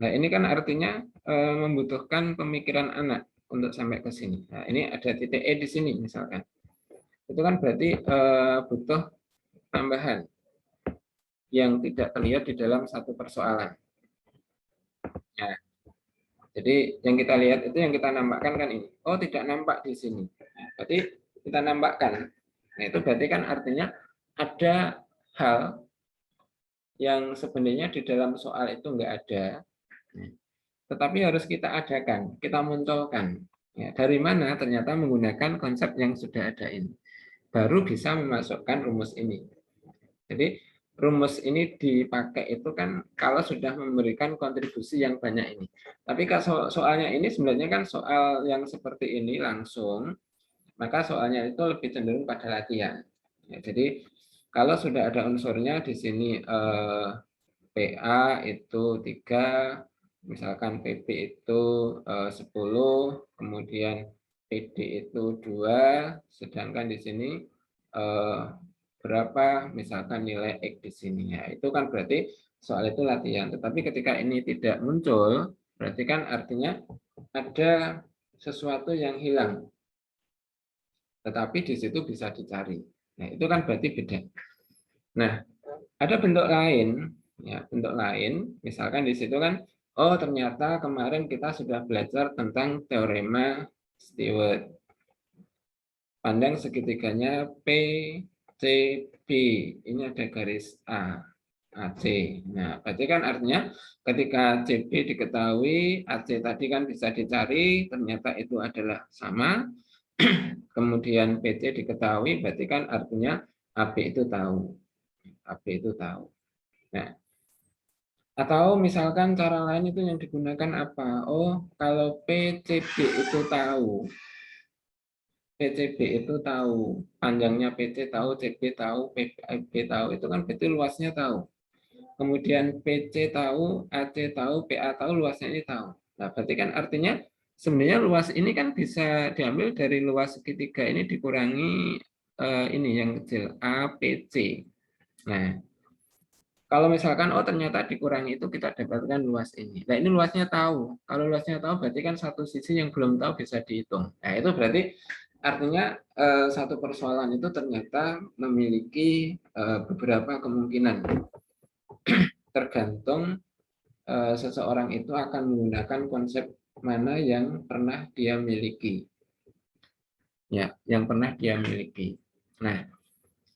S1: Nah, ini kan artinya membutuhkan pemikiran anak untuk sampai ke sini. Nah, ini ada titik E di sini misalkan. Itu kan berarti butuh tambahan yang tidak terlihat di dalam satu persoalan. Nah, jadi yang kita lihat itu yang kita nampakkan kan ini. Oh, tidak nampak di sini. Nah, berarti kita nampakkan. Nah, itu berarti kan artinya ada hal yang sebenarnya di dalam soal itu enggak ada, tetapi harus kita adakan, kita munculkan. Ya, dari mana? Ternyata menggunakan konsep yang sudah ada ini. Baru bisa memasukkan rumus ini. Jadi rumus ini dipakai itu kan kalau sudah memberikan kontribusi yang banyak ini. Tapi kalau soalnya ini sebenarnya kan soal yang seperti ini langsung, maka soalnya itu lebih cenderung pada latihan. Ya, jadi kalau sudah ada unsurnya di sini PA itu 3, misalkan PP itu 10, kemudian PD itu 2, sedangkan di sini berapa misalkan nilai X di sini ya. Itu kan berarti soal itu latihan. Tetapi ketika ini tidak muncul, berarti kan artinya ada sesuatu yang hilang. Tetapi di situ bisa dicari. Nah, itu kan berarti beda. Nah, ada bentuk lain, ya, bentuk lain, misalkan di situ kan, oh ternyata kemarin kita sudah belajar tentang teorema Stewart. Pandang segitiganya PCB, ini ada garis A, AC. Nah, berarti kan artinya ketika CB diketahui, AC tadi kan bisa dicari, ternyata itu adalah sama. Kemudian PC diketahui, berarti kan artinya AB itu tahu. AB itu tahu. Nah, atau misalkan cara lain itu yang digunakan apa? Oh, kalau PCB itu tahu, PCB itu tahu, panjangnya PC tahu, CB tahu, PB tahu, itu kan berarti luasnya tahu. Kemudian PC tahu, AC tahu, PA tahu, luasnya ini tahu. Nah, berarti kan artinya sebenarnya luas ini kan bisa diambil dari luas segitiga ini dikurangi ini yang kecil, APC. Nah, kalau misalkan oh ternyata dikurangi itu kita dapatkan luas ini. Nah, ini luasnya tahu. Kalau luasnya tahu berarti kan satu sisi yang belum tahu bisa dihitung. Nah, itu berarti artinya satu persoalan itu ternyata memiliki beberapa kemungkinan. Tergantung seseorang itu akan menggunakan konsep mana yang pernah dia miliki. Ya, yang pernah dia miliki. Nah,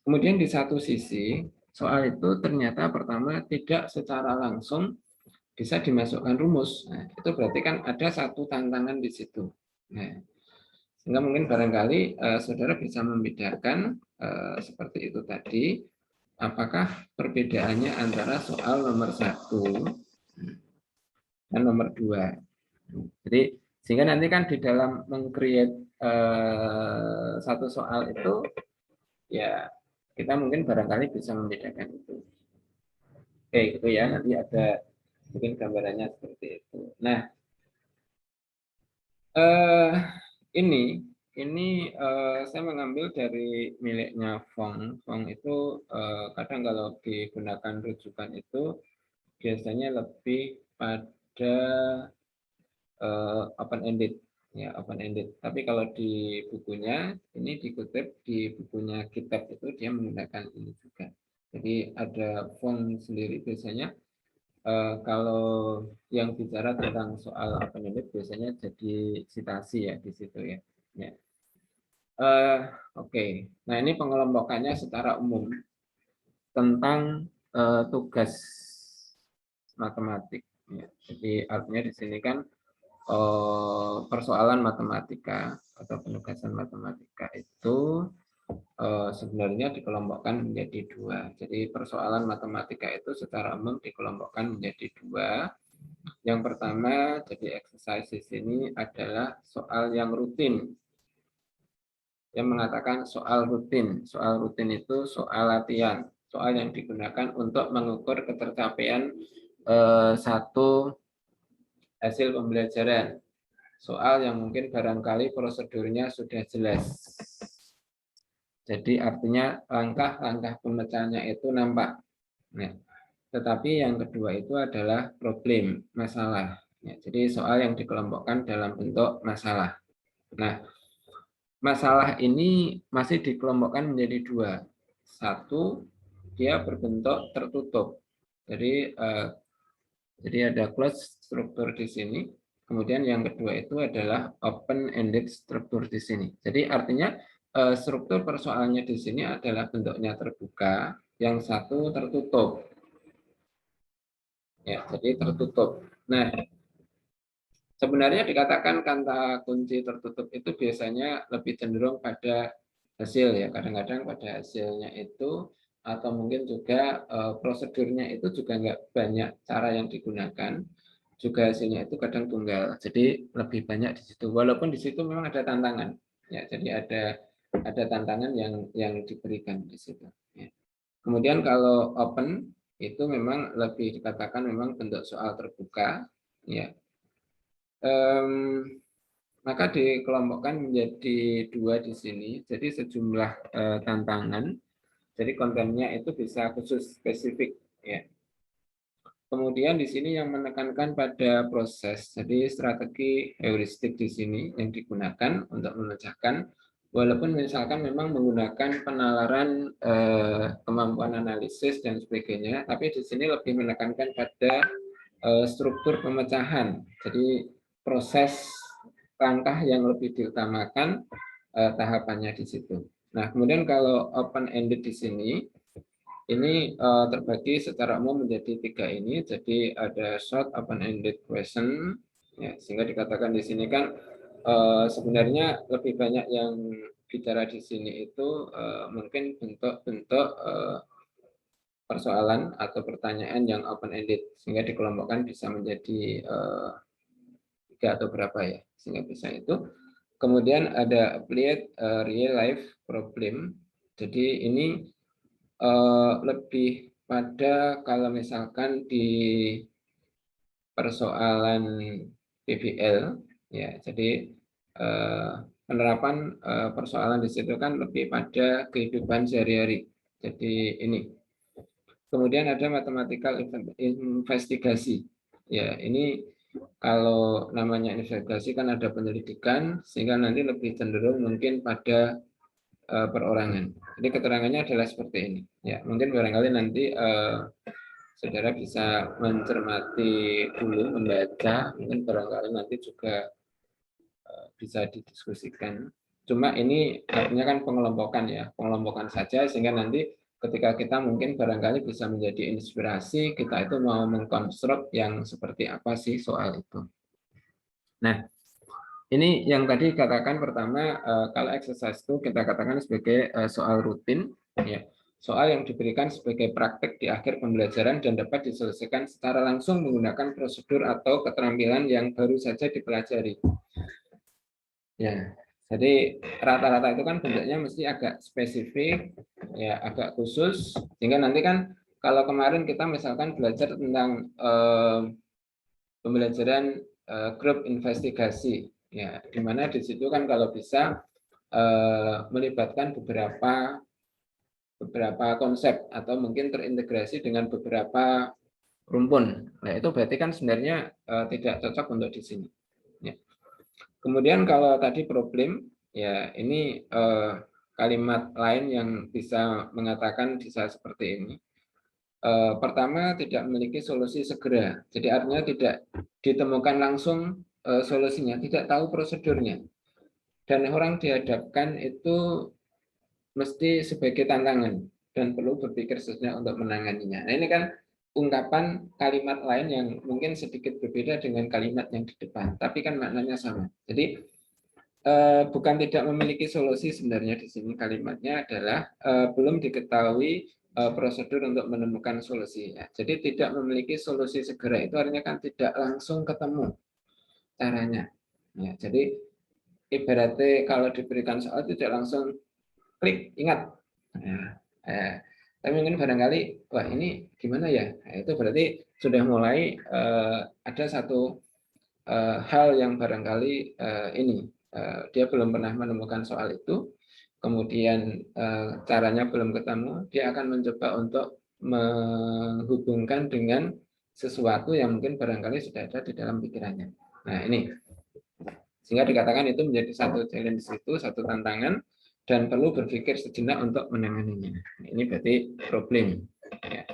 S1: kemudian di satu sisi soal itu ternyata pertama tidak secara langsung bisa dimasukkan rumus. Nah, itu berarti kan ada satu tantangan di situ. Nah, sehingga mungkin barangkali saudara bisa membedakan seperti itu tadi, apakah perbedaannya antara soal nomor 1 dan nomor 2. Jadi sehingga nanti kan di dalam meng-create satu soal itu ya kita mungkin barangkali bisa membedakan itu. Oke, gitu ya. Nanti ada mungkin gambarannya seperti itu. Nah, ini saya mengambil dari miliknya Fong. Fong itu kadang kalau digunakan rujukan itu biasanya lebih pada open ended, ya open ended. Tapi kalau di bukunya ini dikutip di bukunya kitab itu dia menggunakan ini juga. Jadi ada Fong sendiri biasanya kalau yang bicara tentang soal open ended biasanya jadi citasi ya di situ ya. Ya. Oke. Nah, ini pengelompokannya secara umum tentang tugas matematik. Ya. Jadi artinya di sini kan persoalan matematika atau penugasan matematika itu sebenarnya dikelompokkan menjadi 2. Jadi persoalan matematika itu secara umum dikelompokkan menjadi 2. Yang pertama, jadi exercise di sini adalah soal yang rutin. Yang mengatakan soal rutin. Soal rutin itu soal latihan. Soal yang digunakan untuk mengukur ketercapaian satu hasil pembelajaran. Soal yang mungkin barangkali prosedurnya sudah jelas. Jadi artinya langkah-langkah pemecahannya itu nampak. Nah, Tetapi yang kedua itu adalah problem, masalah. Ya, jadi soal yang dikelompokkan dalam bentuk masalah. Nah, masalah ini masih dikelompokkan menjadi dua. Satu, dia berbentuk tertutup. Jadi ada closed struktur di sini. Kemudian yang kedua itu adalah open-ended struktur di sini. Jadi artinya struktur persoalannya di sini adalah bentuknya terbuka, yang satu tertutup. Ya, jadi tertutup. Nah, sebenarnya dikatakan kata kunci tertutup itu biasanya lebih cenderung pada hasil ya. Kadang-kadang pada hasilnya itu atau mungkin juga prosedurnya itu juga nggak banyak cara yang digunakan. Juga hasilnya itu kadang tunggal. Jadi lebih banyak di situ. Walaupun di situ memang ada tantangan. Ya, jadi ada tantangan yang diberikan di situ. Ya. Kemudian kalau open itu memang lebih dikatakan memang bentuk soal terbuka. Ya. Maka dikelompokkan menjadi dua di sini. Jadi sejumlah tantangan. Jadi kontennya itu bisa khusus spesifik. Ya. Kemudian di sini yang menekankan pada proses. Jadi strategi heuristik di sini yang digunakan untuk memecahkan. Walaupun misalkan memang menggunakan penalaran kemampuan analisis dan sebagainya, tapi di sini lebih menekankan pada struktur pemecahan. Jadi proses langkah yang lebih diutamakan tahapannya di situ. Nah, kemudian kalau open ended di sini ini terbagi secara umum menjadi tiga ini. Jadi ada short open ended question, ya, sehingga dikatakan di sini kan sebenarnya lebih banyak yang bicara di sini itu mungkin bentuk-bentuk persoalan atau pertanyaan yang open ended, sehingga dikelompokkan bisa menjadi tiga atau berapa ya, sehingga bisa itu. Kemudian ada applied real life problem. Jadi ini lebih pada kalau misalkan di persoalan PBL, ya, jadi penerapan persoalan di situ kan lebih pada kehidupan sehari-hari. Jadi ini. Kemudian ada mathematical investigasi. Ya, ini kalau namanya investigasi kan ada penyelidikan, sehingga nanti lebih cenderung mungkin pada perorangan. Jadi keterangannya adalah seperti ini. Ya, mungkin barangkali nanti saudara bisa mencermati dulu, membaca, mungkin barangkali nanti juga bisa didiskusikan. Cuma ini artinya kan pengelompokan ya, pengelompokan saja, sehingga nanti ketika kita mungkin barangkali bisa menjadi inspirasi, kita itu mau mengkonstruk yang seperti apa sih soal itu. Nah, ini yang tadi katakan pertama, kalau exercise itu kita katakan sebagai soal rutin, ya, soal yang diberikan sebagai praktek di akhir pembelajaran dan dapat diselesaikan secara langsung menggunakan prosedur atau keterampilan yang baru saja dipelajari. Ya, jadi rata-rata itu kan bentuknya mesti agak spesifik, ya, agak khusus, sehingga nanti kan kalau kemarin kita misalkan belajar tentang pembelajaran grup investigasi, ya, di mana di situ kan kalau bisa melibatkan beberapa konsep atau mungkin terintegrasi dengan beberapa rumpun. Nah, itu berarti kan sebenarnya tidak cocok untuk di sini. Ya. Kemudian kalau tadi problem, ya ini kalimat lain yang bisa mengatakan bisa seperti ini. Pertama, tidak memiliki solusi segera. Jadi artinya tidak ditemukan langsung solusinya, tidak tahu prosedurnya. Dan orang dihadapkan itu mesti sebagai tantangan dan perlu berpikir sesuai untuk menanganinya. Nah, ini kan ungkapan kalimat lain yang mungkin sedikit berbeda dengan kalimat yang di depan, tapi kan maknanya sama. Jadi bukan tidak memiliki solusi, sebenarnya di sini kalimatnya adalah belum diketahui prosedur untuk menemukan solusi. Ya. Jadi tidak memiliki solusi segera itu artinya kan tidak langsung ketemu caranya. Ya, jadi ibaratnya kalau diberikan soal tidak langsung klik ingat. Nah, tapi mungkin barangkali wah ini gimana ya? Nah, itu berarti sudah mulai ada satu hal yang barangkali ini dia belum pernah menemukan soal itu, kemudian caranya belum ketemu, dia akan mencoba untuk menghubungkan dengan sesuatu yang mungkin barangkali sudah ada di dalam pikirannya. Nah, ini sehingga dikatakan itu menjadi satu challenge itu, satu tantangan, dan perlu berpikir sejenak untuk menanganinya. Ini berarti problem. Ya.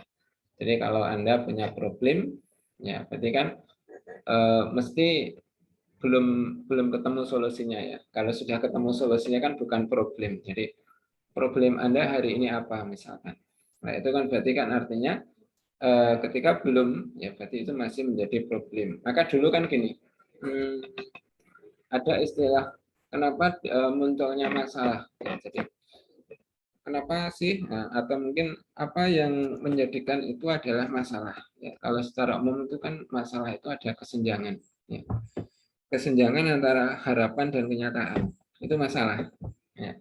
S1: Jadi kalau Anda punya problem, ya berarti kan mesti belum ketemu solusinya ya. Kalau sudah ketemu solusinya kan bukan problem. Jadi problem Anda hari ini apa misalkan. Nah, itu kan berarti kan artinya ketika belum, ya berarti itu masih menjadi problem. Maka dulu kan gini, ada istilah kenapa munculnya masalah. Ya, jadi kenapa sih? Nah, atau mungkin apa yang menjadikan itu adalah masalah? Ya, kalau secara umum itu kan masalah itu ada kesenjangan. Ya. Kesenjangan antara harapan dan kenyataan itu masalah. Ya.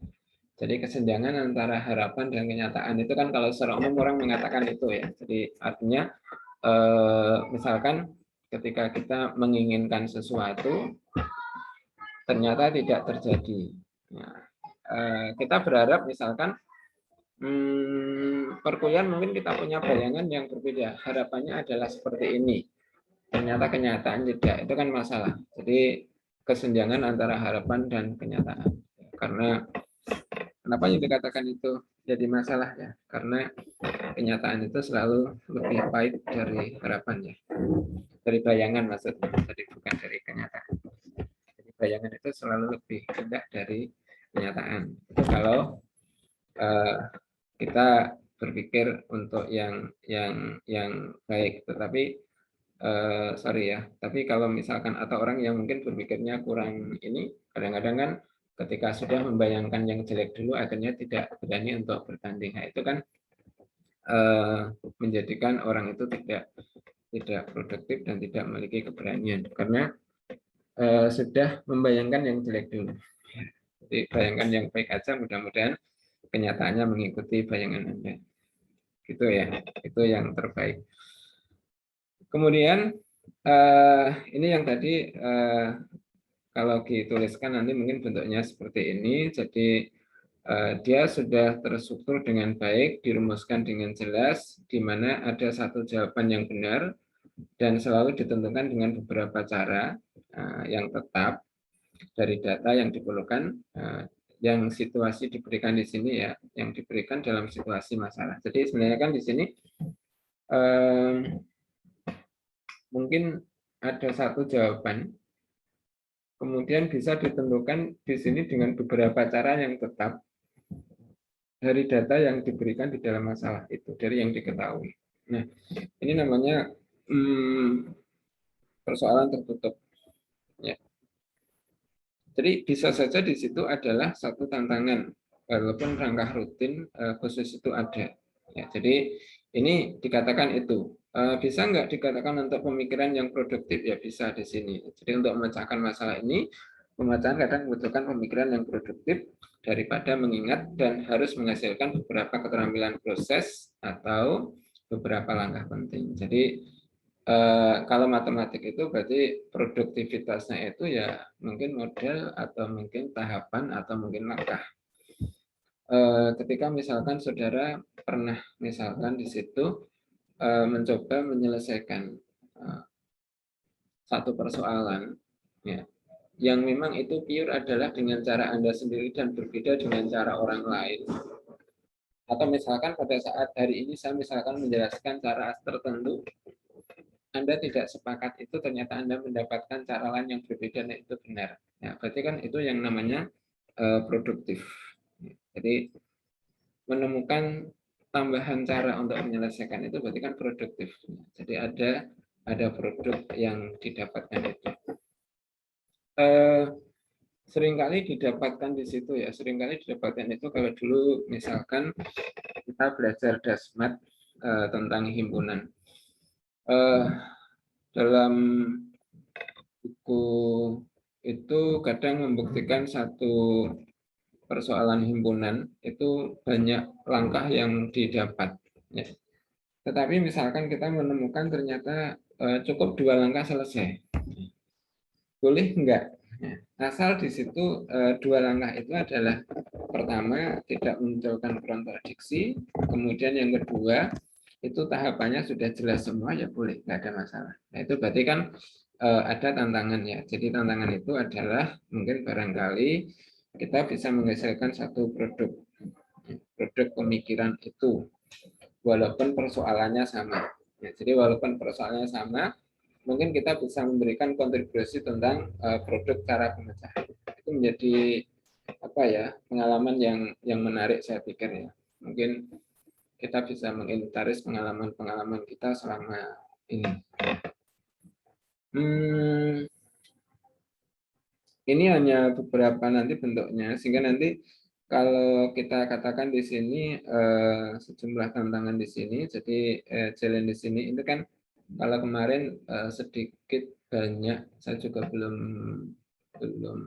S1: Jadi kesenjangan antara harapan dan kenyataan itu kan kalau secara umum orang mengatakan itu ya. Jadi artinya misalkan ketika kita menginginkan sesuatu ternyata tidak terjadi. Nah, kita berharap misalkan perkuliahan mungkin kita punya bayangan yang berbeda. Harapannya adalah seperti ini. Ternyata kenyataan tidak. Itu kan masalah. Jadi kesenjangan antara harapan dan kenyataan. Karena kenapa yang dikatakan itu jadi masalah ya? Karena kenyataan itu selalu lebih baik dari harapan ya. Dari bayangan maksudnya. Jadi bukan dari kenyataan. Jadi bayangan itu selalu lebih indah dari kenyataan. Itu kalau kita berpikir untuk yang baik, tetapi sorry ya, tapi kalau misalkan atau orang yang mungkin berpikirnya kurang ini, kadang-kadang kan ketika sudah membayangkan yang jelek dulu, akhirnya tidak berani untuk bertanding. Nah, itu kan menjadikan orang itu tidak produktif dan tidak memiliki keberanian karena sudah membayangkan yang jelek dulu. Jadi bayangkan yang baik aja, mudah-mudahan kenyataannya mengikuti bayangan Anda. Gitu ya, itu yang terbaik. Kemudian ini yang tadi kalau dituliskan nanti mungkin bentuknya seperti ini. Jadi dia sudah terstruktur dengan baik, dirumuskan dengan jelas, di mana ada satu jawaban yang benar dan selalu ditentukan dengan beberapa cara yang tetap dari data yang diperlukan. Yang situasi diberikan di sini ya, yang diberikan dalam situasi masalah. Jadi sebenarnya kan di sini mungkin ada satu jawaban, kemudian bisa ditentukan di sini dengan beberapa cara yang tetap dari data yang diberikan di dalam masalah itu, dari yang diketahui. Nah, ini namanya persoalan tertutup. Ya. Jadi bisa saja di situ adalah satu tantangan, walaupun rangka rutin khusus itu ada. Ya, jadi ini dikatakan itu. Bisa nggak dikatakan untuk pemikiran yang produktif? Ya bisa di sini. Jadi untuk memecahkan masalah ini, pemecahan kadang membutuhkan pemikiran yang produktif daripada mengingat dan harus menghasilkan beberapa keterampilan proses atau beberapa langkah penting. Jadi kalau matematik itu berarti produktivitasnya itu ya mungkin model atau mungkin tahapan atau mungkin langkah. Ketika misalkan saudara pernah misalkan di situ mencoba menyelesaikan satu persoalan ya, yang memang itu pure adalah dengan cara Anda sendiri dan berbeda dengan cara orang lain. Atau misalkan pada saat hari ini saya misalkan menjelaskan cara tertentu, Anda tidak sepakat itu, ternyata Anda mendapatkan cara lain yang berbeda dan itu benar. Ya, berarti kan itu yang namanya produktif. Jadi menemukan tambahan cara untuk menyelesaikan itu berarti kan produktif. Jadi ada produk yang didapatkan itu. Seringkali didapatkan di situ ya, seringkali didapatkan itu kalau dulu misalkan kita belajar dasmat tentang himpunan. Dalam buku itu kadang membuktikan satu persoalan himpunan itu banyak langkah yang didapat. Ya. Tetapi misalkan kita menemukan ternyata cukup 2 langkah selesai. Boleh enggak? Asal di situ 2 langkah itu adalah pertama tidak memunculkan kontradiksi, kemudian yang kedua itu tahapannya sudah jelas semua, ya boleh, nggak ada masalah. Nah, itu berarti kan ada tantangan ya. Jadi tantangan itu adalah mungkin barangkali kita bisa menghasilkan satu produk pemikiran itu, walaupun persoalannya sama. Ya, jadi walaupun persoalannya sama, mungkin kita bisa memberikan kontribusi tentang produk cara pemecahan. Itu menjadi apa ya, pengalaman yang menarik saya pikir ya. Mungkin kita bisa menginventaris pengalaman-pengalaman kita selama ini. Ini hanya beberapa nanti bentuknya, sehingga nanti kalau kita katakan di sini sejumlah tantangan di sini, jadi challenge di sini itu kan kalau kemarin sedikit banyak saya juga belum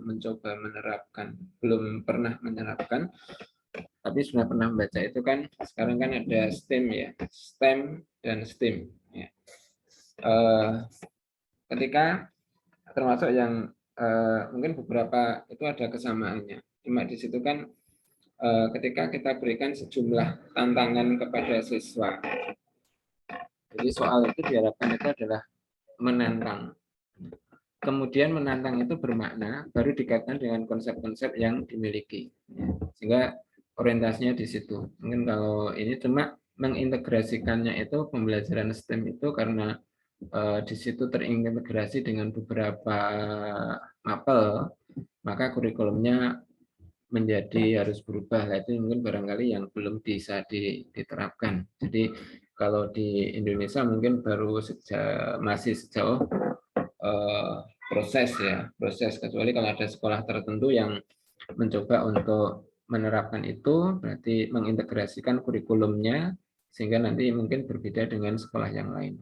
S1: mencoba menerapkan, belum pernah menerapkan, tapi sudah pernah membaca itu kan. Sekarang kan ada STEM ya, STEM dan STEAM. Ya. Ketika termasuk yang mungkin beberapa itu ada kesamaannya. Cuma di situ kan ketika kita berikan sejumlah tantangan kepada siswa. Jadi soal itu diharapkan itu adalah menantang. Kemudian menantang itu bermakna baru dikaitkan dengan konsep-konsep yang dimiliki. Sehingga orientasinya di situ. Mungkin kalau ini cuma mengintegrasikannya itu pembelajaran STEM itu karena di situ terintegrasi dengan beberapa mapel, maka kurikulumnya menjadi harus berubah. Nah, itu mungkin barangkali yang belum bisa diterapkan. Jadi kalau di Indonesia mungkin baru masih sejauh proses ya, proses, kecuali kalau ada sekolah tertentu yang mencoba untuk menerapkan itu, berarti mengintegrasikan kurikulumnya sehingga nanti mungkin berbeda dengan sekolah yang lain.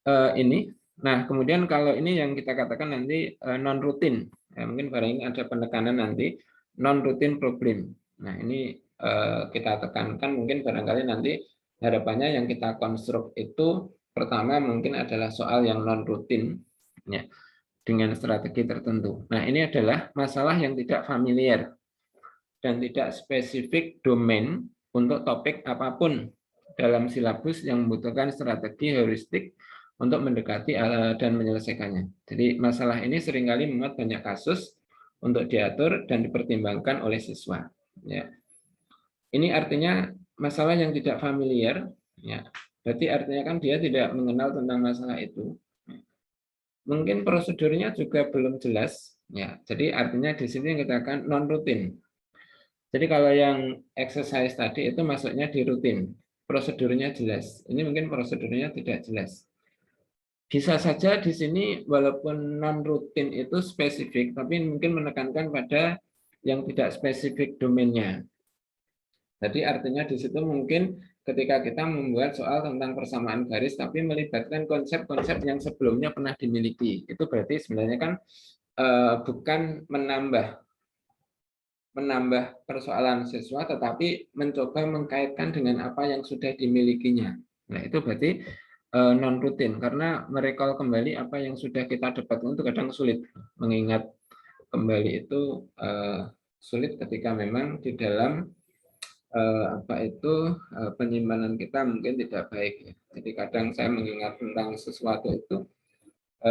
S1: Ini, nah kemudian kalau ini yang kita katakan nanti non rutin, ya, mungkin barang ini ada penekanan nanti non rutin problem. Nah ini kita tekankan mungkin barangkali nanti harapannya yang kita konstruk itu pertama mungkin adalah soal yang non rutin, ya, dengan strategi tertentu. Nah ini adalah masalah yang tidak familiar dan tidak spesifik domain untuk topik apapun dalam silabus yang membutuhkan strategi heuristik untuk mendekati dan menyelesaikannya. Jadi masalah ini seringkali memuat banyak kasus untuk diatur dan dipertimbangkan oleh siswa. Ya. Ini artinya masalah yang tidak familiar, ya. Berarti artinya kan dia tidak mengenal tentang masalah itu. Mungkin prosedurnya juga belum jelas, ya. Jadi artinya di sini yang kita katakan non rutin. Jadi kalau yang exercise tadi itu masuknya di rutin, prosedurnya jelas. Ini mungkin prosedurnya tidak jelas. Bisa saja di sini walaupun non rutin itu spesifik, tapi mungkin menekankan pada yang tidak spesifik domainnya. Jadi artinya di situ mungkin ketika kita membuat soal tentang persamaan garis, tapi melibatkan konsep-konsep yang sebelumnya pernah dimiliki, itu berarti sebenarnya kan bukan menambah persoalan siswa, tetapi mencoba mengkaitkan dengan apa yang sudah dimilikinya. Nah itu berarti non rutin, karena merecall kembali apa yang sudah kita dapatkan itu kadang sulit. Mengingat kembali itu sulit ketika memang di dalam penyimpanan kita mungkin tidak baik. Jadi kadang saya mengingat tentang sesuatu itu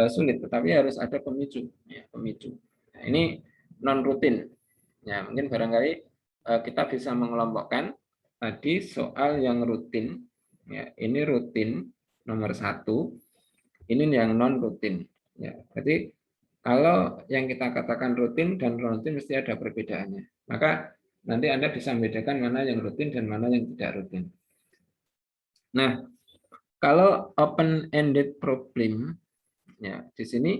S1: sulit, tetapi harus ada pemicu. Ya, pemicu. Nah, ini non rutin. Ya, mungkin barangkali kita bisa mengelompokkan tadi soal yang rutin. Ya, ini rutin nomor 1, ini yang non rutin. Ya, jadi kalau yang kita katakan rutin dan non rutin mesti ada perbedaannya. Maka nanti Anda bisa membedakan mana yang rutin dan mana yang tidak rutin. Nah, kalau open-ended problem, ya di sini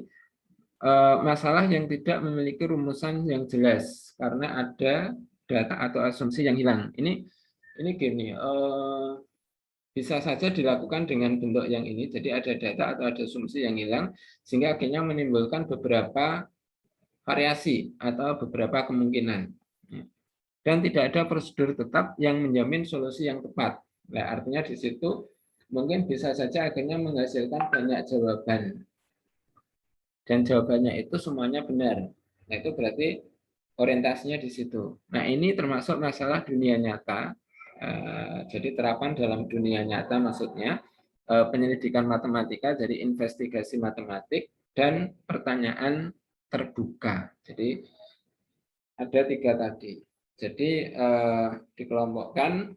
S1: masalah yang tidak memiliki rumusan yang jelas karena ada data atau asumsi yang hilang. Ini gini, bisa saja dilakukan dengan bentuk yang ini. Jadi ada data atau ada asumsi yang hilang, sehingga akhirnya menimbulkan beberapa variasi atau beberapa kemungkinan. Dan tidak ada prosedur tetap yang menjamin solusi yang tepat. Nah, artinya di situ mungkin bisa saja akhirnya menghasilkan banyak jawaban. Dan jawabannya itu semuanya benar. Nah, itu berarti orientasinya di situ. Nah, ini termasuk masalah dunia nyata Jadi terapan dalam dunia nyata maksudnya penyelidikan matematika dari investigasi matematik dan pertanyaan terbuka. Jadi ada 3 tadi. Jadi dikelompokkan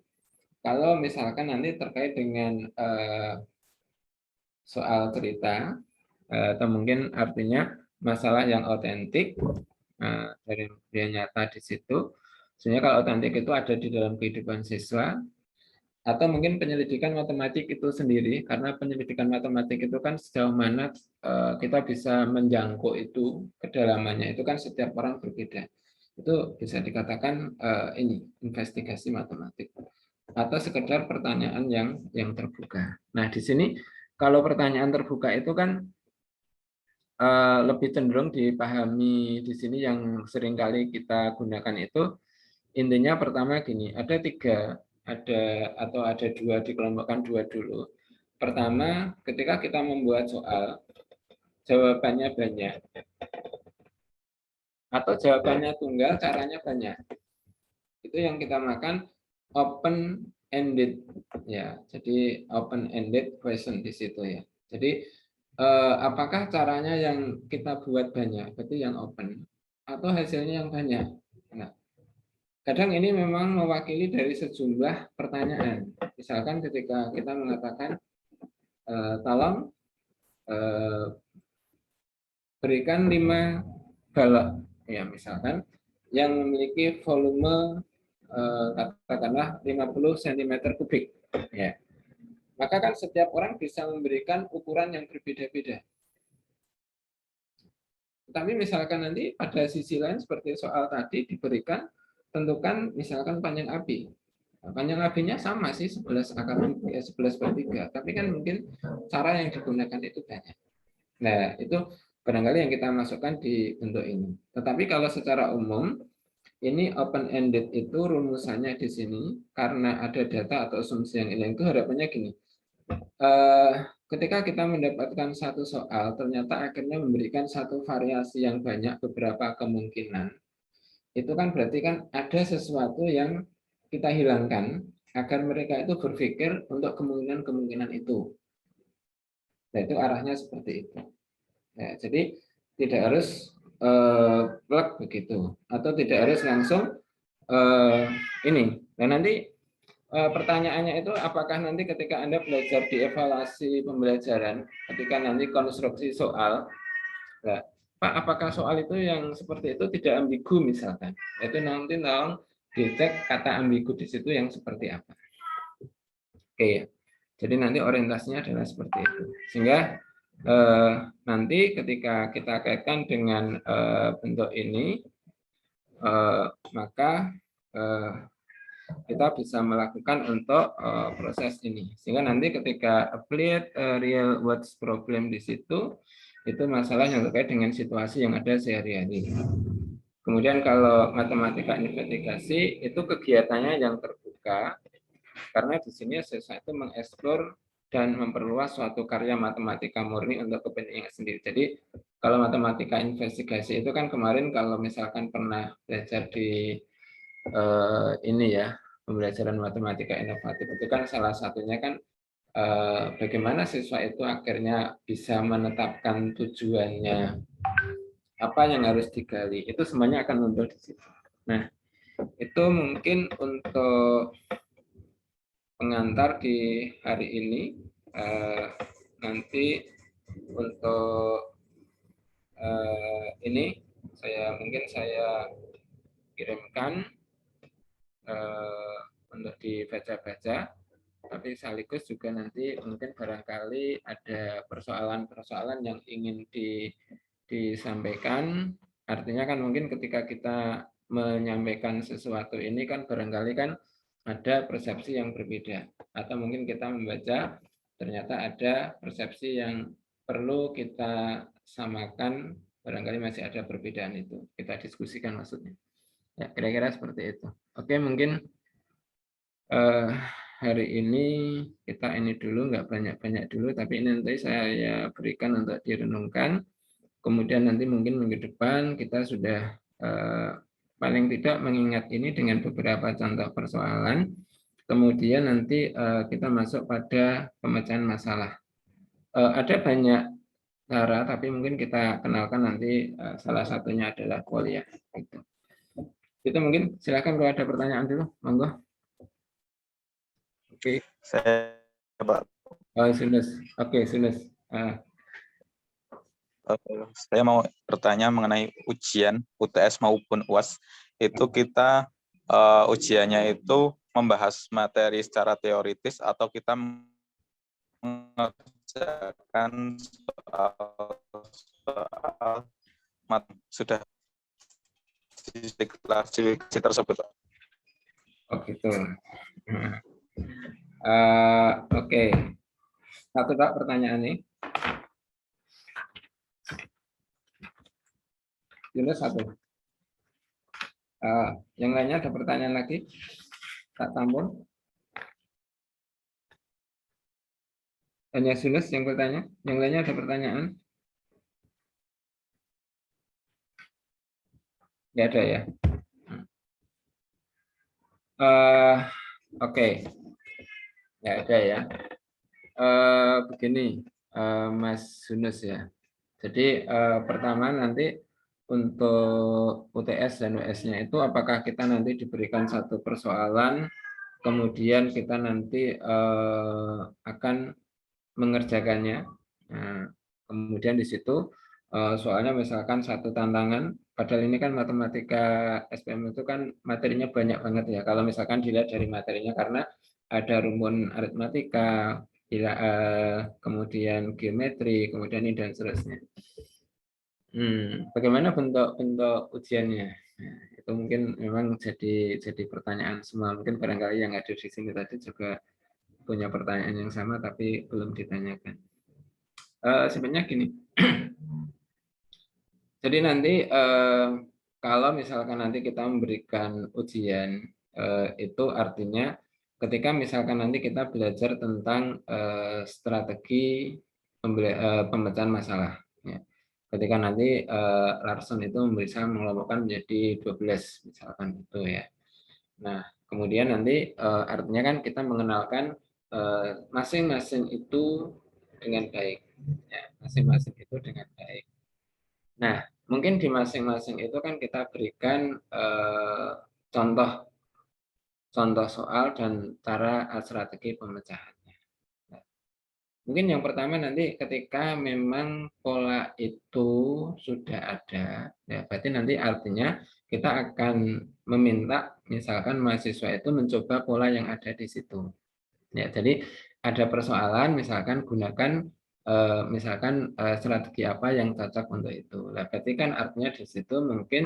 S1: kalau misalkan nanti terkait dengan soal cerita atau mungkin artinya masalah yang otentik dari dunia nyata di situ. Sebenarnya kalau otentik itu ada di dalam kehidupan siswa atau mungkin penyelidikan matematik itu sendiri, karena penyelidikan matematik itu kan sejauh mana kita bisa menjangkau itu kedalamannya itu kan setiap orang berbeda. Itu bisa dikatakan ini investigasi matematik atau sekedar pertanyaan yang terbuka. Nah, di sini kalau pertanyaan terbuka itu kan lebih cenderung dipahami di sini yang seringkali kita gunakan itu intinya pertama gini, ada 3, ada 2, dikelompokkan 2 dulu. Pertama, ketika kita membuat soal, jawabannya banyak atau jawabannya tunggal, caranya banyak. Itu yang kita makan open ended ya. Jadi open ended question di situ ya. Jadi apakah caranya yang kita buat banyak, berarti yang open, atau hasilnya yang banyak. Nah, kadang ini memang mewakili dari sejumlah pertanyaan. Misalkan ketika kita mengatakan, tolong berikan 5 balok, ya misalkan, yang memiliki volume katakanlah 50 cm3. Ya. Maka kan setiap orang bisa memberikan ukuran yang berbeda-beda. Tapi misalkan nanti pada sisi lain seperti soal tadi diberikan tentukan misalkan panjang api. Nah, panjang apinya sama sih 11 akar 11/3, tapi kan mungkin cara yang digunakan itu banyak. Nah, itu barangkali yang kita masukkan di bentuk ini. Tetapi kalau secara umum ini open ended itu rumusannya di sini karena ada data atau asumsi yang ini itu harapannya gini. Ketika kita mendapatkan satu soal, ternyata akhirnya memberikan satu variasi yang banyak, beberapa kemungkinan. Itu kan berarti kan ada sesuatu yang kita hilangkan agar mereka itu berpikir untuk kemungkinan-kemungkinan itu. Nah, itu arahnya seperti itu. Ya, jadi tidak harus plug begitu, atau tidak harus langsung ini. Nah, nanti pertanyaannya itu apakah nanti ketika Anda belajar di evaluasi pembelajaran, ketika nanti konstruksi soal, nah, Pak, apakah soal itu yang seperti itu tidak ambigu misalkan? Itu nanti tolong dicek kata ambigu di situ yang seperti apa. Oke ya. Jadi nanti orientasinya adalah seperti itu. Sehingga nanti ketika kita kaitkan dengan bentuk ini, maka kita bisa melakukan untuk proses ini. Sehingga nanti ketika applied real world problem di situ, itu masalah yang terkait dengan situasi yang ada sehari-hari. Kemudian kalau matematika investigasi, itu kegiatannya yang terbuka, karena di sini siswa itu mengeksplor dan memperluas suatu karya matematika murni untuk kepentingan sendiri. Jadi kalau matematika investigasi itu kan kemarin kalau misalkan pernah belajar di ini ya, pembelajaran matematika inovatif itu kan salah satunya kan bagaimana siswa itu akhirnya bisa menetapkan tujuannya, apa yang harus digali, itu semuanya akan muncul di situ. Nah, itu mungkin untuk pengantar di hari ini. Nanti untuk ini mungkin saya kirimkan untuk dibaca-baca, tapi sekaligus juga nanti mungkin barangkali ada persoalan-persoalan yang ingin disampaikan. Artinya kan mungkin ketika kita menyampaikan sesuatu ini kan barangkali kan ada persepsi yang berbeda, atau mungkin kita membaca ternyata ada persepsi yang perlu kita samakan, barangkali masih ada perbedaan, itu kita diskusikan maksudnya. Ya, kira-kira seperti itu. Oke, mungkin hari ini kita ini dulu, nggak banyak-banyak dulu, tapi ini nanti saya berikan untuk direnungkan. Kemudian nanti mungkin minggu depan kita sudah paling tidak mengingat ini dengan beberapa contoh persoalan. kemudian nanti kita masuk pada pemecahan masalah. Ada banyak cara, tapi mungkin kita kenalkan nanti salah satunya adalah kuliah. Itu mungkin silakan kalau ada pertanyaan dulu, monggo. Oke.
S3: Saya Pak.
S1: Sunus. Oke, Sunus.
S3: Saya mau bertanya mengenai ujian UTS maupun UAS. Itu kita ujiannya itu membahas materi secara teoritis atau kita mengerjakan soal sudah di klasifikasi tersebut.
S1: Oh gitu. Oke. Satu Pak pertanyaan ini. Yunus satu. Yang lainnya ada pertanyaan lagi? Tak Tambun. Hanya Yunus yang bertanya. Yang lainnya ada pertanyaan? Nggak ada ya. Oke. Nggak ada ya. Begini, Mas Yunus ya. Jadi pertama nanti untuk UTS dan US-nya itu apakah kita nanti diberikan satu persoalan, kemudian kita nanti akan mengerjakannya. Nah, kemudian di situ soalnya misalkan satu tantangan, padahal ini kan matematika SPM itu kan materinya banyak banget ya. Kalau misalkan dilihat dari materinya karena ada rumun aritmatika, kemudian geometri, kemudian ini dan seterusnya. Bagaimana bentuk ujiannya? Nah, itu mungkin memang jadi pertanyaan semua. Mungkin barangkali yang ada di sini tadi juga punya pertanyaan yang sama tapi belum ditanyakan. Sebenarnya gini. Jadi nanti kalau misalkan nanti kita memberikan ujian itu artinya ketika misalkan nanti kita belajar tentang strategi pemecahan masalah. Ya. Ketika nanti Larson itu bisa mengelompokkan menjadi 12 misalkan itu ya. Nah, kemudian nanti artinya kan kita mengenalkan masing-masing itu dengan baik. Ya, masing-masing itu dengan baik. Nah, mungkin di masing-masing itu kan kita berikan contoh soal dan cara strategi pemecahannya. Nah, mungkin yang pertama nanti ketika memang pola itu sudah ada, ya berarti nanti artinya kita akan meminta misalkan mahasiswa itu mencoba pola yang ada di situ. Ya, jadi ada persoalan misalkan gunakan misalkan strategi apa yang cocok untuk itu. Nah, berarti kan artinya di situ mungkin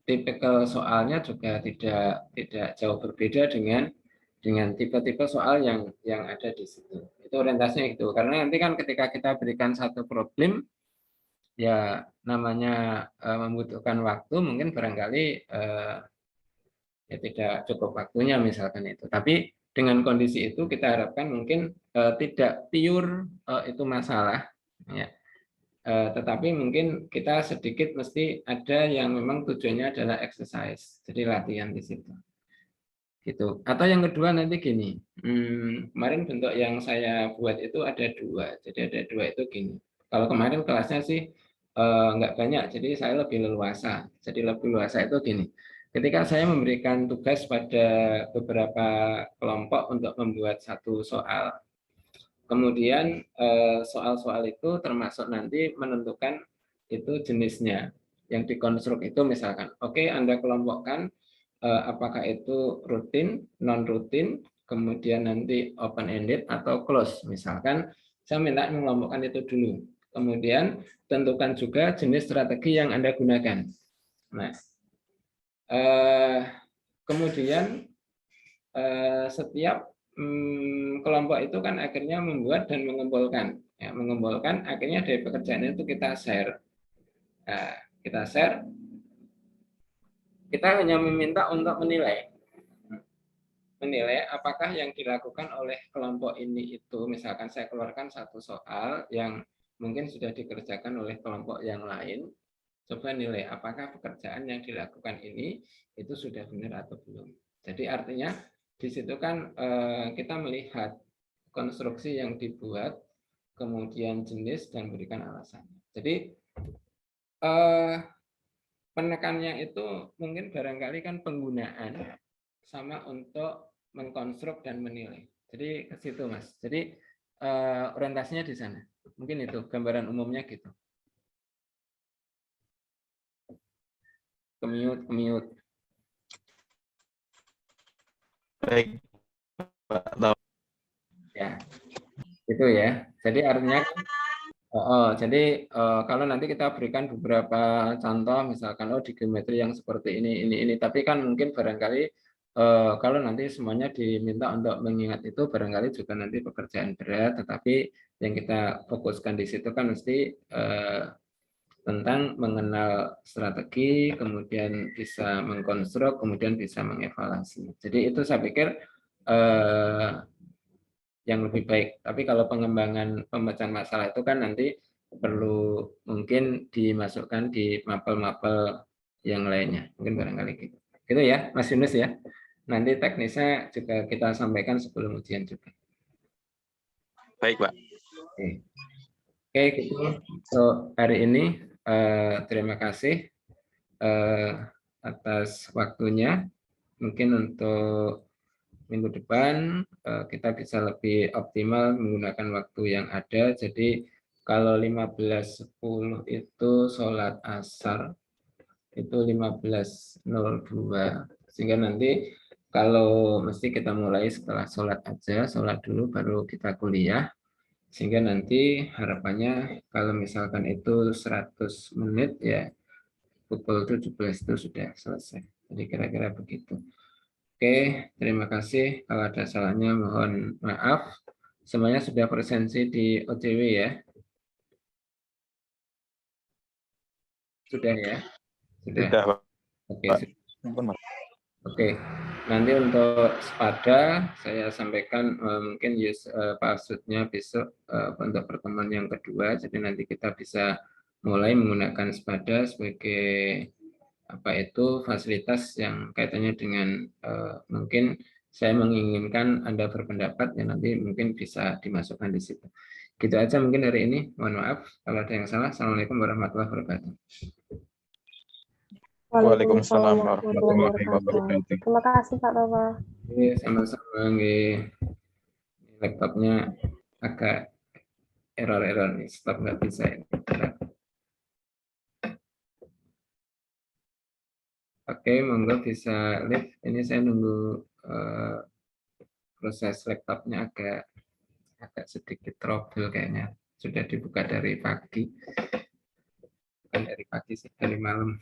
S1: tipikal soalnya juga tidak jauh berbeda dengan tipe-tipe soal yang ada di situ. Itu orientasinya itu. Karena nanti kan ketika kita berikan satu problem ya namanya membutuhkan waktu mungkin barangkali ya tidak cukup waktunya misalkan itu. Tapi dengan kondisi itu kita harapkan mungkin tidak pure itu masalah, ya. Tetapi mungkin kita sedikit mesti ada yang memang tujuannya adalah exercise, jadi latihan di situ. Gitu. Atau yang kedua nanti gini, kemarin bentuk yang saya buat itu ada dua, jadi ada dua itu gini. Kalau kemarin kelasnya sih nggak banyak, jadi saya lebih leluasa. Jadi lebih leluasa itu gini. Ketika saya memberikan tugas pada beberapa kelompok untuk membuat satu soal, kemudian soal-soal itu termasuk nanti menentukan itu jenisnya. Yang dikonstruk itu misalkan, oke, Anda kelompokkan apakah itu rutin, non-rutin, kemudian nanti open-ended atau close. Misalkan saya minta mengelompokkan itu dulu. Kemudian tentukan juga jenis strategi yang Anda gunakan. Nah, kemudian setiap kelompok itu kan akhirnya membuat dan mengumpulkan. Ya, mengumpulkan akhirnya dari pekerjaan itu kita share. Nah, kita share. Kita hanya meminta untuk menilai apakah yang dilakukan oleh kelompok ini itu, misalkan saya keluarkan satu soal yang mungkin sudah dikerjakan oleh kelompok yang lain, coba nilai apakah pekerjaan yang dilakukan ini itu sudah benar atau belum. Jadi artinya di situ kan kita melihat konstruksi yang dibuat, kemudian jenis dan berikan alasannya. Jadi penekannya itu mungkin barangkali kan penggunaan sama untuk mengkonstruk dan menilai. Jadi ke situ Mas. Jadi orientasinya di sana. Mungkin itu gambaran umumnya gitu. Kemiut.
S3: Baik, Pak.
S1: Ya, itu ya. Jadi artinya jadi kalau nanti kita berikan beberapa contoh, misalkan di geometri yang seperti ini, tapi kan mungkin barangkali kalau nanti semuanya diminta untuk mengingat itu, barangkali juga nanti pekerjaan berat. Tetapi yang kita fokuskan di situ kan mesti tentang mengenal strategi, kemudian bisa mengkonstruk, kemudian bisa mengevaluasi. Jadi itu saya pikir yang lebih baik. Tapi kalau pengembangan pemecahan masalah itu kan nanti perlu mungkin dimasukkan di mapel-mapel yang lainnya. Mungkin barangkali gitu. Gitu ya, Mas Yunus ya. Nanti teknisnya juga kita sampaikan sebelum ujian juga.
S3: Baik, Pak.
S1: Oke, gitu. So, hari ini terima kasih atas waktunya. Mungkin untuk minggu depan kita bisa lebih optimal menggunakan waktu yang ada. Jadi kalau 15.10 itu sholat asar, itu 15.02. Sehingga nanti kalau mesti kita mulai setelah sholat aja, sholat dulu baru kita kuliah. Sehingga nanti harapannya kalau misalkan itu 100 menit ya pukul 17 itu sudah selesai. Jadi kira-kira begitu. Oke, terima kasih. Kalau ada salahnya mohon maaf. Semuanya sudah presensi di OJW ya? Sudah ya? Sudah.
S3: Sudah, Pak.
S1: Oke,
S3: Oke.
S1: Nanti untuk SPADA saya sampaikan mungkin passwordnya besok untuk pertemuan yang kedua. Jadi nanti kita bisa mulai menggunakan SPADA sebagai fasilitas yang kaitannya dengan mungkin saya menginginkan Anda berpendapat ya nanti mungkin bisa dimasukkan di situ. Gitu aja mungkin hari ini. Mohon maaf kalau ada yang salah. Assalamualaikum warahmatullahi wabarakatuh.
S2: Waalaikumsalam warahmatullahi wabarakatuh. Terima kasih Pak Bapak.
S1: Sama-sama. Laptopnya agak error nih. Stop nggak bisa ini. Oke, monggo bisa live. Ini saya nunggu proses laptopnya agak sedikit trouble kayaknya. Sudah dibuka dari pagi. Bukan dari pagi sih, dari malam.